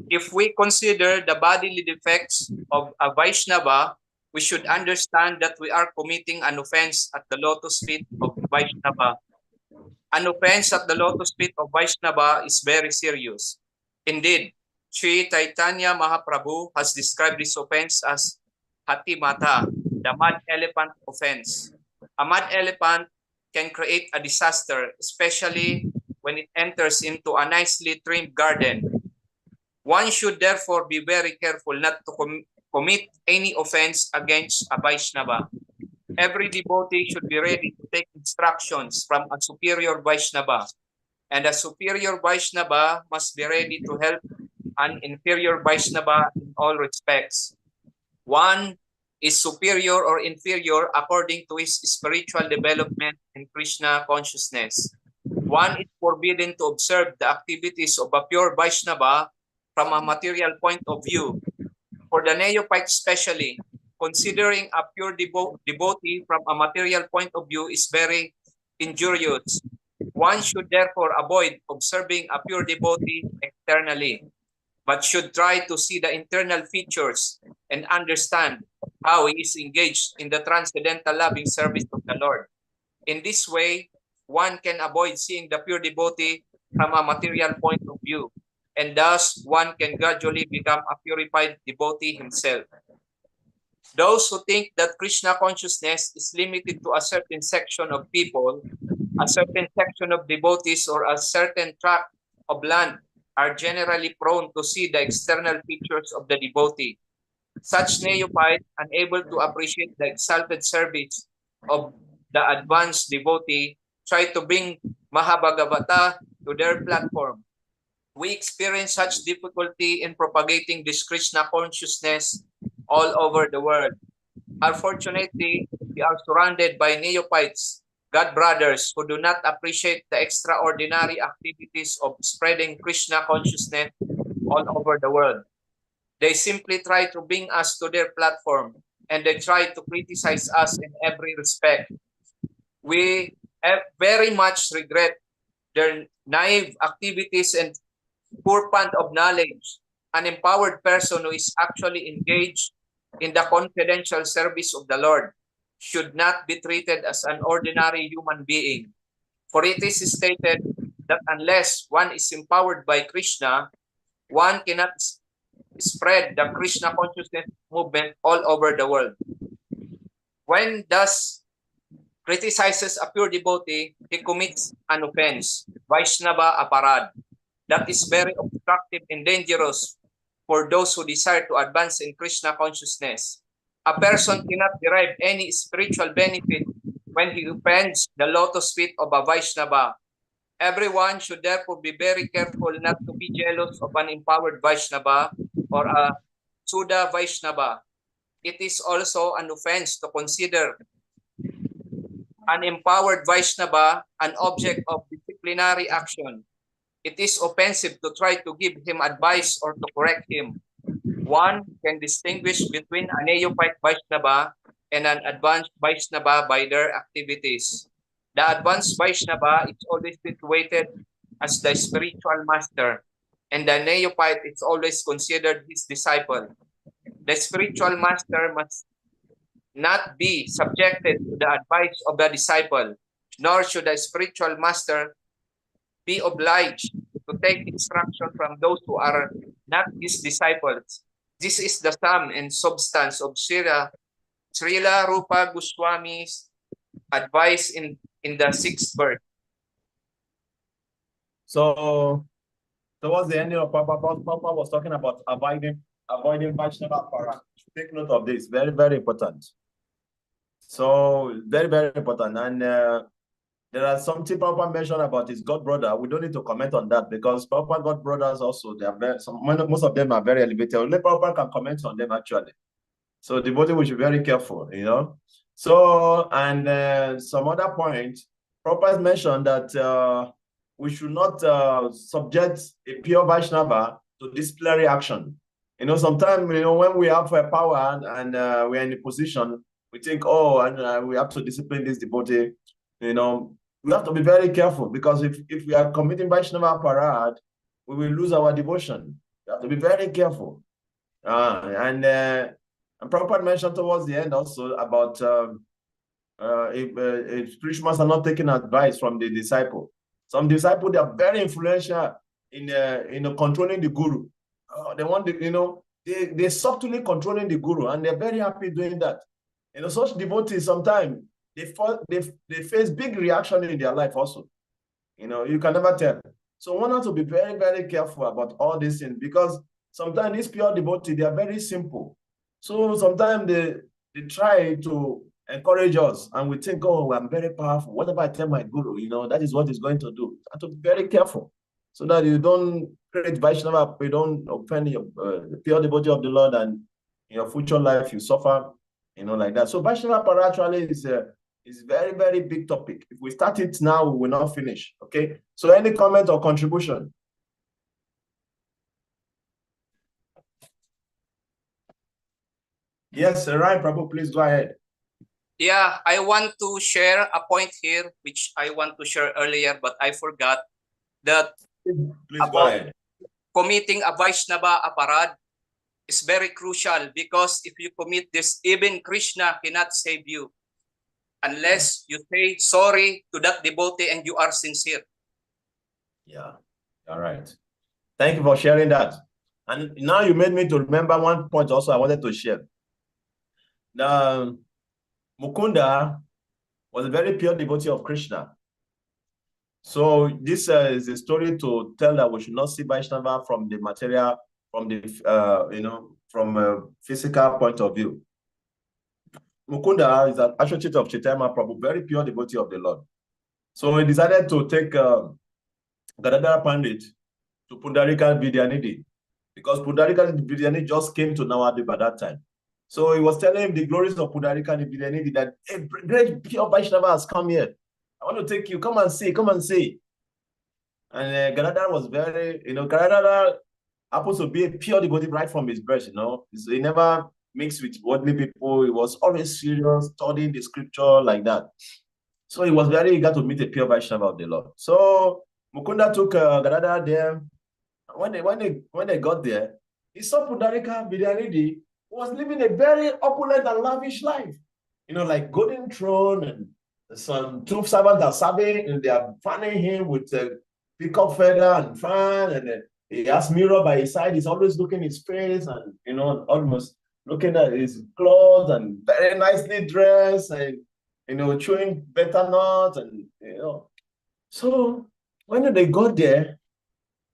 E: If we consider the bodily defects of a Vaishnava, we should understand that we are committing an offense at the lotus feet of Vaishnava. An offense at the lotus feet of Vaishnava is very serious. Indeed, Sri Chaitanya Mahaprabhu has described this offense as Hati Mata, the mad elephant offense. A mad elephant can create a disaster, especially when it enters into a nicely trimmed garden. One should therefore be very careful not to commit any offense against a Vaishnava. Every devotee should be ready to take instructions from a superior Vaishnava, and a superior Vaishnava must be ready to help an inferior Vaishnava in all respects. One is superior or inferior according to his spiritual development in Krishna consciousness. One is forbidden to observe the activities of a pure Vaishnava from a material point of view. For the neophyte especially, considering a pure devotee from a material point of view is very injurious. One should therefore avoid observing a pure devotee externally, but should try to see the internal features and understand how he is engaged in the transcendental loving service of the Lord. In this way, one can avoid seeing the pure devotee from a material point of view, and thus one can gradually become a purified devotee himself. Those who think that Krishna consciousness is limited to a certain section of people, a certain section of devotees, or a certain tract of land are generally prone to see the external features of the devotee. Such neophytes, unable to appreciate the exalted service of the advanced devotee, try to bring Mahabhagavata to their platform. We experience such difficulty in propagating this Krishna consciousness all over the world. Unfortunately, we are surrounded by neophytes, God brothers, who do not appreciate the extraordinary activities of spreading Krishna consciousness all over the world. They simply try to bring us to their platform, and they try to criticize us in every respect. We very much regret their naive activities and poor fund of knowledge. An empowered person who is actually engaged in the confidential service of the Lord should not be treated as an ordinary human being. For it is stated that unless one is empowered by Krishna, one cannot spread the Krishna consciousness movement all over the world. When thus criticizes a pure devotee, he commits an offense, Vaishnava aparad, that is very obstructive and dangerous for those who desire to advance in Krishna consciousness. A person cannot derive any spiritual benefit when he offends the lotus feet of a Vaishnava. Everyone should therefore be very careful not to be jealous of an empowered Vaishnava or a Sudha Vaishnava. It is also an offense to consider an empowered Vaishnava an object of disciplinary action. It is offensive to try to give him advice or to correct him. One can distinguish between a neophyte Vaishnava and an advanced Vaishnava by their activities. The advanced Vaishnava is always situated as the spiritual master, and the neophyte is always considered his disciple. The spiritual master must not be subjected to the advice of the disciple, nor should the spiritual master be obliged to take instruction from those who are not his disciples. This is the sum and substance of Srila Rupa Goswami's advice in the 6th verse.
A: So towards the end of Papa was talking about avoiding Vaishnava para. Take note of this, very, very important. So very, very important. And there are something Papa mentioned about his god brother. We don't need to comment on that because Papa god brothers also, they are very, most of them are very elevated. Only Papa can comment on them actually. So the devotee we should be very careful, you know. So, and some other point, Papa has mentioned that we should not subject a pure Vaishnava to disciplinary action. You know, sometimes, you know, when we have power and we're in a position, we think, oh, and we have to discipline this devotee. You know, we have to be very careful because if we are committing Vaishnava parad, we will lose our devotion. We have to be very careful. And Prabhupada mentioned towards the end also about if spiritual masters are not taking advice from the disciple. Some disciples, they are very influential in controlling the guru. They want the, you know, they subtly controlling the guru, and they're very happy doing that. You know, such devotees sometimes they face big reaction in their life also. You can never tell. So one has to be very, very careful about all these things, because sometimes these pure devotees, they are very simple. So sometimes they try to encourage us, and we think, oh, I'm very powerful. Whatever I tell my guru, that is what he's going to do. You have to be very careful so that you don't create Vaishnava, you don't offend the pure devotee of the Lord, and in your future life you suffer, like that. So Vaishnava para actually is a very, very big topic. If we start it now, we will not finish. Okay. So any comment or contribution? Yes, Ryan Prabhu, please go ahead.
E: Yeah, I want to share a point here, which I want to share earlier, but I forgot that
A: Please go ahead.
E: Committing a Vaishnava aparad is very crucial, because if you commit this, even Krishna cannot save you unless you say sorry to that devotee and you are sincere.
A: Yeah, all right. Thank you for sharing that. And now you made me to remember one point also I wanted to share. Mukunda was a very pure devotee of Krishna. So this is a story to tell that we should not see Vaishnava from the material, from the from a physical point of view. Mukunda is an associate of Chaitanya Prabhu, very pure devotee of the Lord. So he decided to take Gadadhara Pandit to Pundarika Vidyanidhi, because Pundarika Vidyanidhi just came to Navadvip at that time. So he was telling him the glories of Pundarika Vidyanidhi, that a great pure Vaishnava has come here. I want to take you, come and see, come and see. And Gadadhara was very, Gadadhara happens to be a pure devotee right from his birth, So he never mixed with worldly people. He was always serious, studying the scripture like that. So he was very eager to meet a pure Vaishnava of the Lord. So Mukunda took Gadadhara there. When they got there, he saw Pundarika Vidyanidhi was living a very opulent and lavish life. Like golden throne, and some two servants are serving, and they are fanning him with a peacock feather and fan, and he has mirror by his side. He's always looking his face, and almost looking at his clothes, and very nicely dressed, and chewing better nuts, and So when they got there,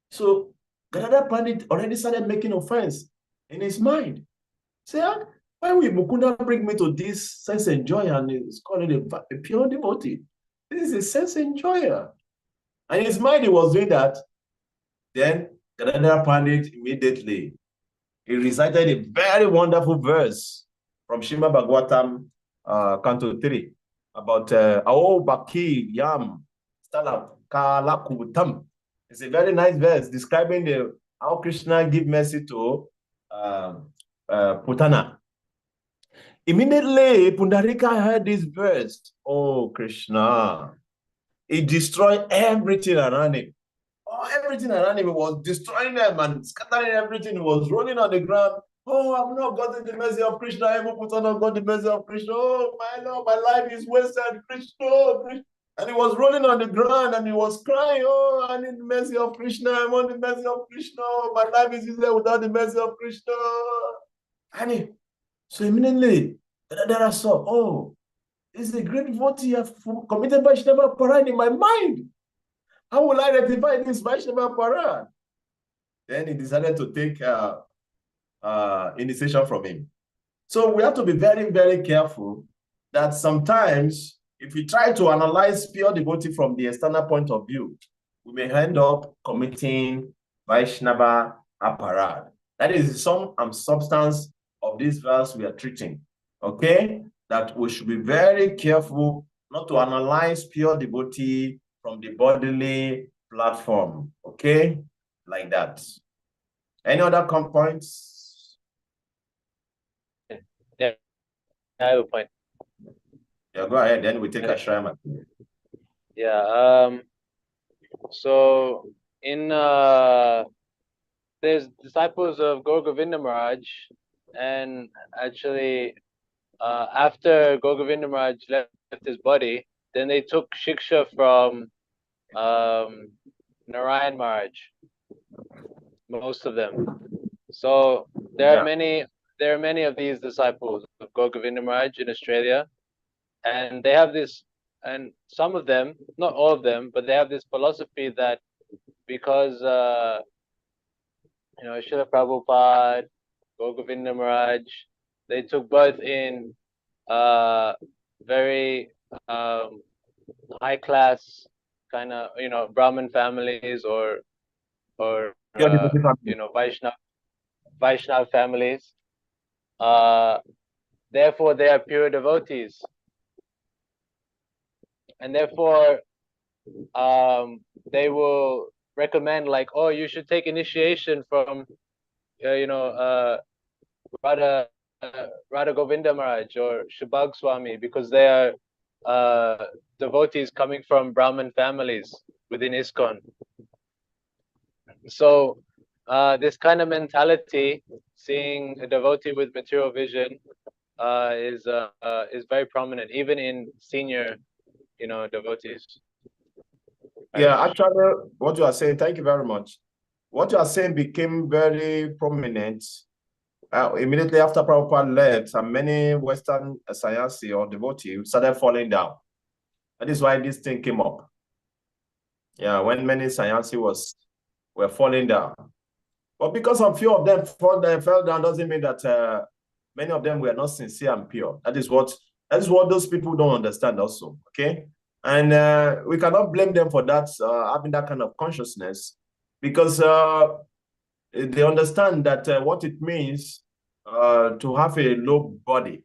A: so Gadadhara Pandit already started making offense in his mind. Say, why will Mukunda bring me to this sense enjoyer, and he's calling it a pure devotee? This is a sense enjoyer. And in his mind, he was doing that. Then Gadadhara Pandit immediately, he recited a very wonderful verse from Srimad Bhagavatam, Canto 3, about Ao Bhakti Yam Stala Kalakutam. It's a very nice verse describing how Krishna give mercy to Putana. Immediately, Pundarika heard this verse. Oh, Krishna. He destroyed everything around him. Oh, everything around him was destroying them and scattering everything. He was rolling on the ground. Oh, I've not gotten the mercy of Krishna. I haven't put on God the mercy of Krishna. Oh, my Lord, my life is wasted. Krishna, Krishna. And he was rolling on the ground and he was crying, oh, I need the mercy of Krishna. I want the mercy of Krishna. My life is useless without the mercy of Krishna. So immediately, Gadadhara saw, oh, this is a great devotee. I've committed Vaishnava Parad in my mind. How will I rectify this Vaishnava Parad? Then he decided to take initiation from him. So we have to be very, very careful that sometimes if we try to analyze pure devotee from the external point of view, we may end up committing Vaishnava aparad. That is the sum and substance of this verse we are treating. Okay? That we should be very careful not to analyze pure devotee from the bodily platform. Okay? Like that. Any other points?
F: Yeah, I have a point.
A: Yeah, go ahead. Then we take a shrine.
F: Yeah. So in there's disciples of Gaur Govinda Maharaj, and actually after Gaur Govinda Maharaj left his body, then they took shiksha from Narayan Maharaj, most of them. So there are many of these disciples of Gaur Govinda Maharaj in Australia, and they have this and some of them, not all of them, but they have this philosophy that because Srila Prabhupada, Govinda Maharaj, they took birth in very high class kind of Brahmin families or
A: Pure devotee family.
F: Vaishnav families. Therefore, they are pure devotees, and therefore, they will recommend like, oh, you should take initiation from, Radha Govinda Maharaj or Shubhag Swami, because they are devotees coming from Brahmin families within ISKCON. So this kind of mentality, seeing a devotee with material vision, is very prominent, even in senior, devotees.
A: Yeah, actually, what you are saying, thank you very much. What you are saying became very prominent immediately after Prabhupada left, and many Western sannyasi or devotees started falling down. That is why this thing came up. Yeah, when many sannyasi were falling down. But because a few of them fell down doesn't mean that many of them were not sincere and pure. That is what those people don't understand also, okay? And we cannot blame them for that, having that kind of consciousness, because they understand that what it means to have a low body.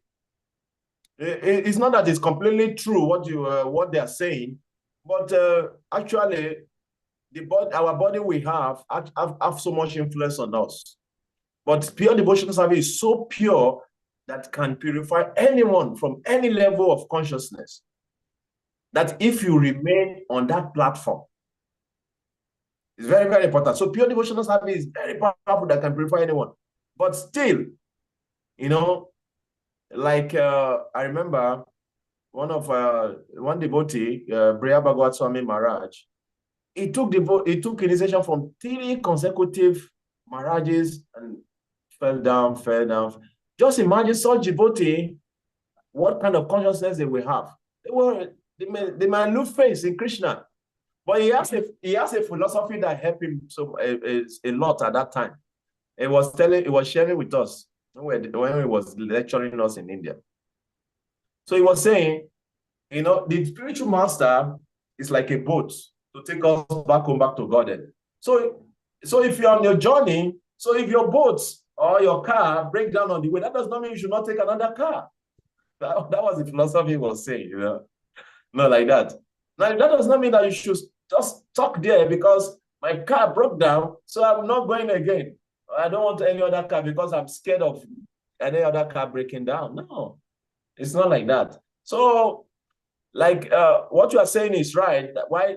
A: It's not that it's completely true what they are saying, but actually, our body we have so much influence on us. But pure devotional service is so pure that can purify anyone from any level of consciousness. That if you remain on that platform, it's very, very important. So pure devotional service is very powerful that can purify anyone. But still, like I remember one devotee, Briya Bhagavad Swami Maharaj, he took initiation from 3 consecutive Maharajas and fell down. Just imagine such devotee, what kind of consciousness they will have. They might lose faith in Krishna, but he has a philosophy that helped him a lot at that time. He was sharing with us when he was lecturing us in India. So he was saying, the spiritual master is like a boat to take us back to God. So if you're on your journey, so if your boat or your car break down on the way, that does not mean you should not take another car. That was the philosophy he was saying, not like that. Now, that does not mean that you should just stuck there because my car broke down, so I'm not going again. I don't want any other car because I'm scared of any other car breaking down. No, it's not like that. So, like what you are saying is right.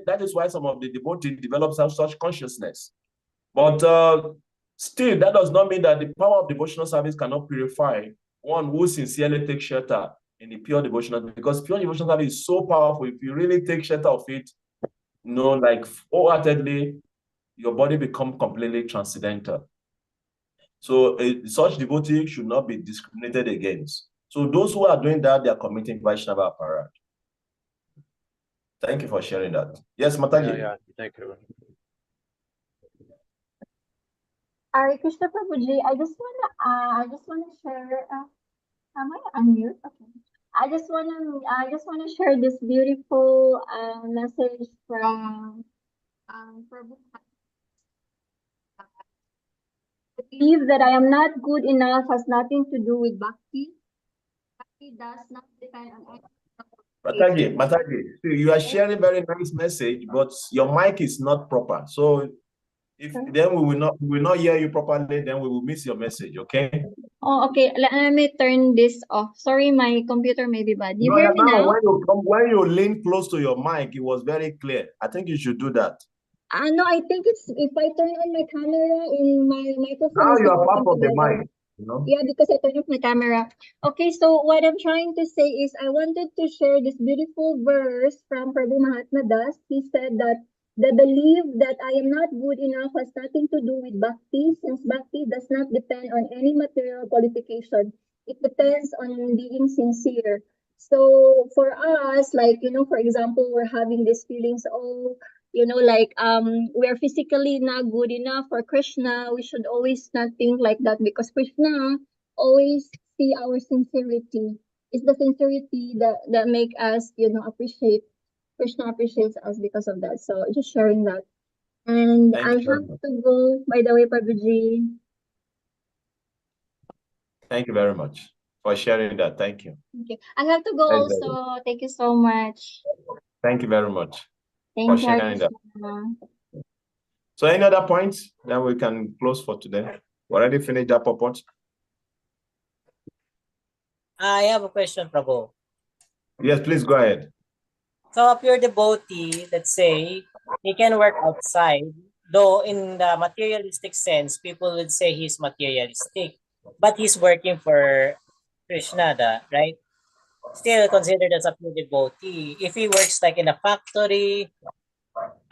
A: That is why some of the devotees develop such consciousness. But still, that does not mean that the power of devotional service cannot purify one who sincerely takes shelter in the pure devotional, because pure devotional service is so powerful. If you really take shelter of it, like wholeheartedly, your body becomes completely transcendental. So such devotee should not be discriminated against. So those who are doing that, they are committing Vaishnava aparad. Thank you for sharing that. Yes, Mataji.
F: Yeah, thank you.
B: Hare Krishna Prabhuji, I just wanna share. Am I unmute? Okay. I just wanna share this beautiful message from Prabhu. I believe that I am not good enough has nothing to do with bhakti. Bhakti does not depend on any.
A: Mataji, you are sharing a very nice message, but your mic is not proper. So then we will not hear you properly, then we will miss your message, okay?
B: Oh, okay. Let me turn this off. Sorry, my computer may be bad. You hear me now?
A: When you lean close to your mic, it was very clear. I think you should do that.
B: No, I think it's if I turn on my camera in my microphone.
A: Now you are far from the mic.
B: Yeah, because I turned off my camera. Okay, so what I'm trying to say is I wanted to share this beautiful verse from Prabhu Mahatma Das. He said that the belief that I am not good enough has nothing to do with bhakti, since bhakti does not depend on any material qualification. It depends on being sincere. So for us, like, for example, we're having these feelings, oh, like we're physically not good enough for Krishna. We should always not think like that, because Krishna always see our sincerity. It's the sincerity that make us, appreciate. Krishna appreciates us because of that. So just sharing that. And
A: Thank
B: I
A: you very
B: have
A: much.
B: to go, by the way, Prabhuji.
A: Thank you very much for sharing that. Thank you.
B: Okay. I have to go
A: That's very good.
B: also. Thank you so much.
A: Thank you very much for
B: Thank you, Hare
A: sharing that.
B: Krishna.
A: So any other points that we can close for today? We already finished that purport.
G: I have a question, Prabhu.
A: Yes, please go ahead.
G: So a pure devotee, let's say, he can work outside, though in the materialistic sense, people would say he's materialistic, but he's working for Krishna, right? Still considered as a pure devotee. If he works like in a factory,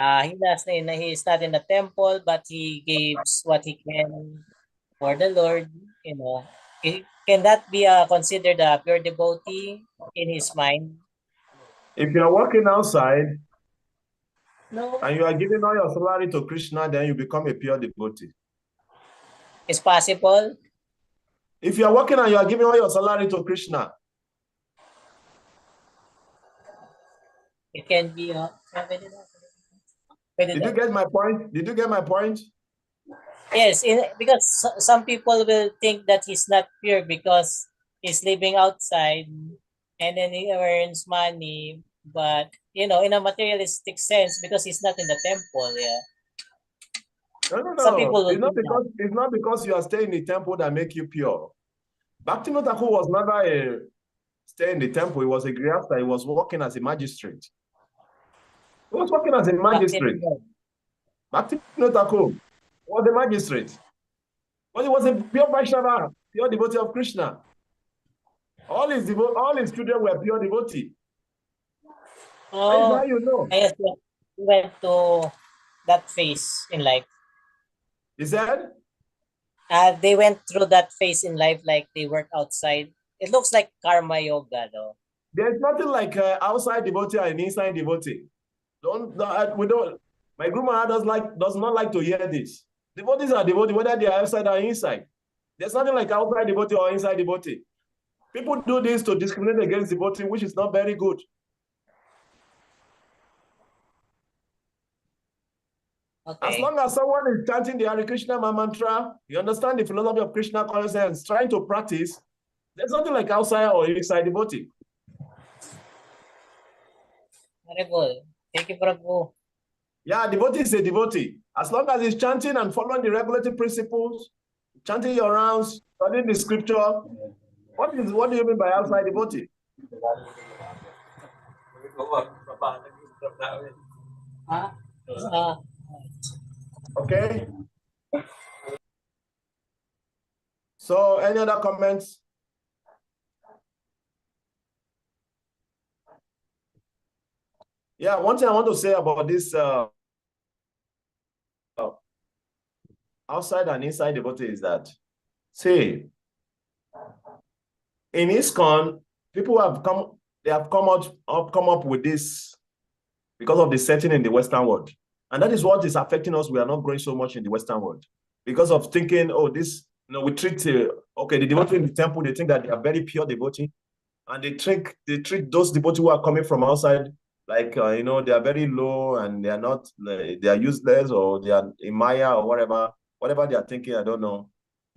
G: he's not in the temple, but he gives what he can for the Lord, can that be considered a pure devotee in his mind?
A: If you're working outside
G: No,
A: and you are giving all your salary to Krishna, then you become a pure devotee.
G: it's possible.
A: If you are working and you are giving all your salary to Krishna,
G: It can be.
A: did you get my point? Did you get my point?
G: Yes, because some people will think that he's not pure because he's living outside and then he earns money, but in a materialistic sense, because he's not in the temple. Yeah,
A: No.
G: some people will
A: It's not
G: think that.
A: it's not because you are staying in the temple that make you pure. Bhakti Thakur was never a stay in the temple. He was a grihastha. He was working as a magistrate. He was working as a magistrate. Bhakti Thakur was a magistrate. But he was a pure Vaishnava, pure devotee of Krishna. All his children were pure devotee.
G: Oh,
A: How you know?
G: I guess he went to that phase in life.
A: He said?
G: They went through that phase in life, like they work outside. It looks like karma yoga, though.
A: There's nothing like outside devotee and inside devotee. We don't. My Guru Maharaj does not like to hear this. Devotees are devotees, whether they are outside or inside. There's nothing like outside devotee or inside devotee. People do this to discriminate against devotee, which is not very good.
G: Okay.
A: As long as someone is chanting the Hare Krishna mantra, you understand the philosophy of Krishna consciousness, trying to practice, there's nothing like outside or inside devotee.
G: Terrible. Thank you, Prabhu.
A: Yeah, devotee is a devotee. As long as he's chanting and following the regulative principles, chanting your rounds, studying the scripture, what do you mean by outside devotee? Okay. So, any other comments? Yeah, one thing I want to say about this outside and inside devotee is that, see, in ISKCON, people have come up with this because of the setting in the Western world. And that is what is affecting us. We are not growing so much in the Western world because of thinking, oh, we treat, the devotee in the temple, they think that they are very pure devotee. And they treat those devotees who are coming from outside like, they are very low and they are not, they are useless or they are in Maya or whatever they are thinking, I don't know.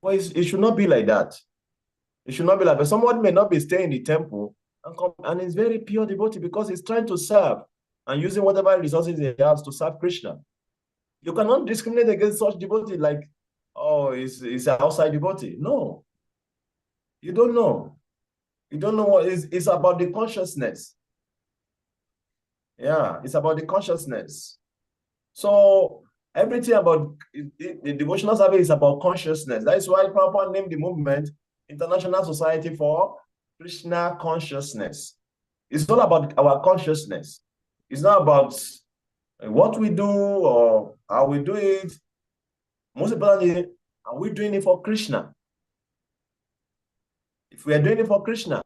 A: But it should not be like that. It should not be like that. Someone may not be staying in the temple and is very pure devotee because he's trying to serve and using whatever resources he has to serve Krishna. You cannot discriminate against such devotee like, oh, he's an outside devotee. No. You don't know. You don't know what it's about the consciousness. Yeah, it's about the consciousness. So everything about the devotional service is about consciousness. That is why Prabhupada named the movement International Society for Krishna Consciousness. It's all about our consciousness. It's not about what we do or how we do it. Most importantly, are we doing it for Krishna? If we are doing it for Krishna,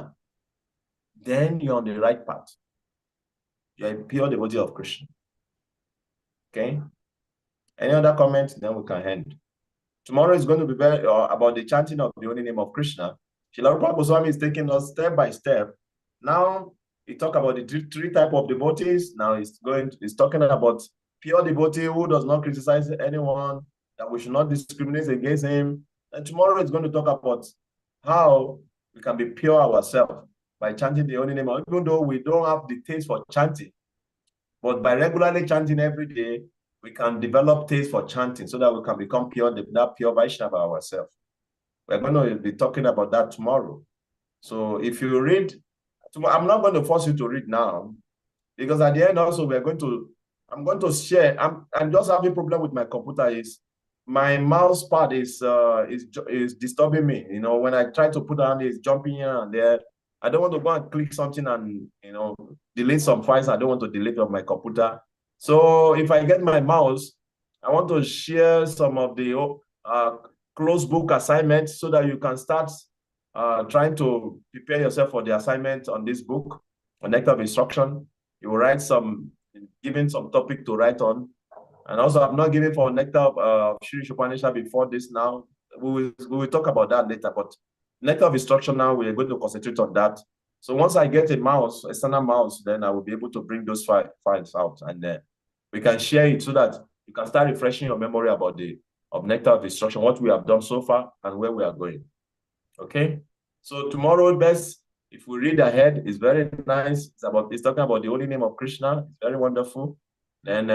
A: then you're on the right path. You're a pure devotee of Krishna. Okay? Any other comments? Then we can end. Tomorrow is going to be very about the chanting of the holy name of Krishna. Srila Prabhupada Goswami is taking us step by step. Now he talk about the three type of devotees. Now he's talking about pure devotee who does not criticize anyone, that we should not discriminate against him. And tomorrow is going to talk about how we can be pure ourselves by chanting the holy name, even though we don't have the taste for chanting. But by regularly chanting every day, we can develop taste for chanting so that we can become that pure Vaishnava ourselves. We're going to be talking about that tomorrow. So if you read, I'm not going to force you to read now, because at the end also I'm going to share. I'm just having a problem with my computer. Is my mouse pad is disturbing me. You know, when I try to put on it's jumping here and there. I don't want to go and click something and, you know, delete some files I don't want to delete on my computer. So if I get my mouse, I want to share some of the closed book assignments so that you can start trying to prepare yourself for the assignment on this book, on Nectar of Instruction. You will write giving some topic to write on. And also, I'm not giving for Nectar of Shri Shupanisha before this now. We will talk about that later, but Nectar of Instruction now, we are going to concentrate on that. So once I get a mouse, external mouse, then I will be able to bring those files out, and then we can share it so that you can start refreshing your memory about of Nectar of Instruction, what we have done so far and where we are going. Okay? So tomorrow, best, if we read ahead, it's very nice. It's talking about the holy name of Krishna. It's very wonderful. And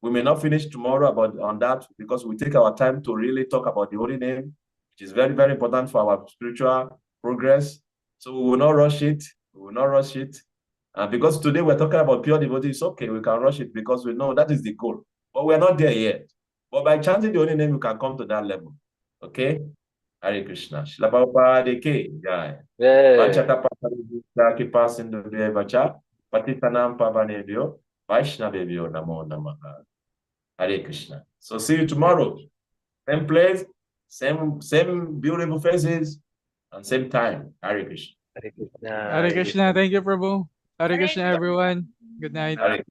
A: we may not finish tomorrow on that because we take our time to really talk about the holy name, which is very, very important for our spiritual progress. So we will not rush it. We will not rush it. Because today we're talking about pure devotee, it's okay, we can rush it because we know that is the goal. But we're not there yet. But by chanting the holy name, we can come to that level. Okay? Hare Krishna. Shila Prabhupada Ki Jai. Vachaka Papadita Kipa Sindhu Vacha. Patitanam Pavanebhyo. Vaishnavebhyo Namo Namaha. Hare Krishna. So see you tomorrow. Same place, same beautiful faces, and same time. Hare Krishna.
F: Hare Krishna.
D: Hare Krishna. Thank you, Prabhu. Hare Krishna, everyone. Good night.
A: Hare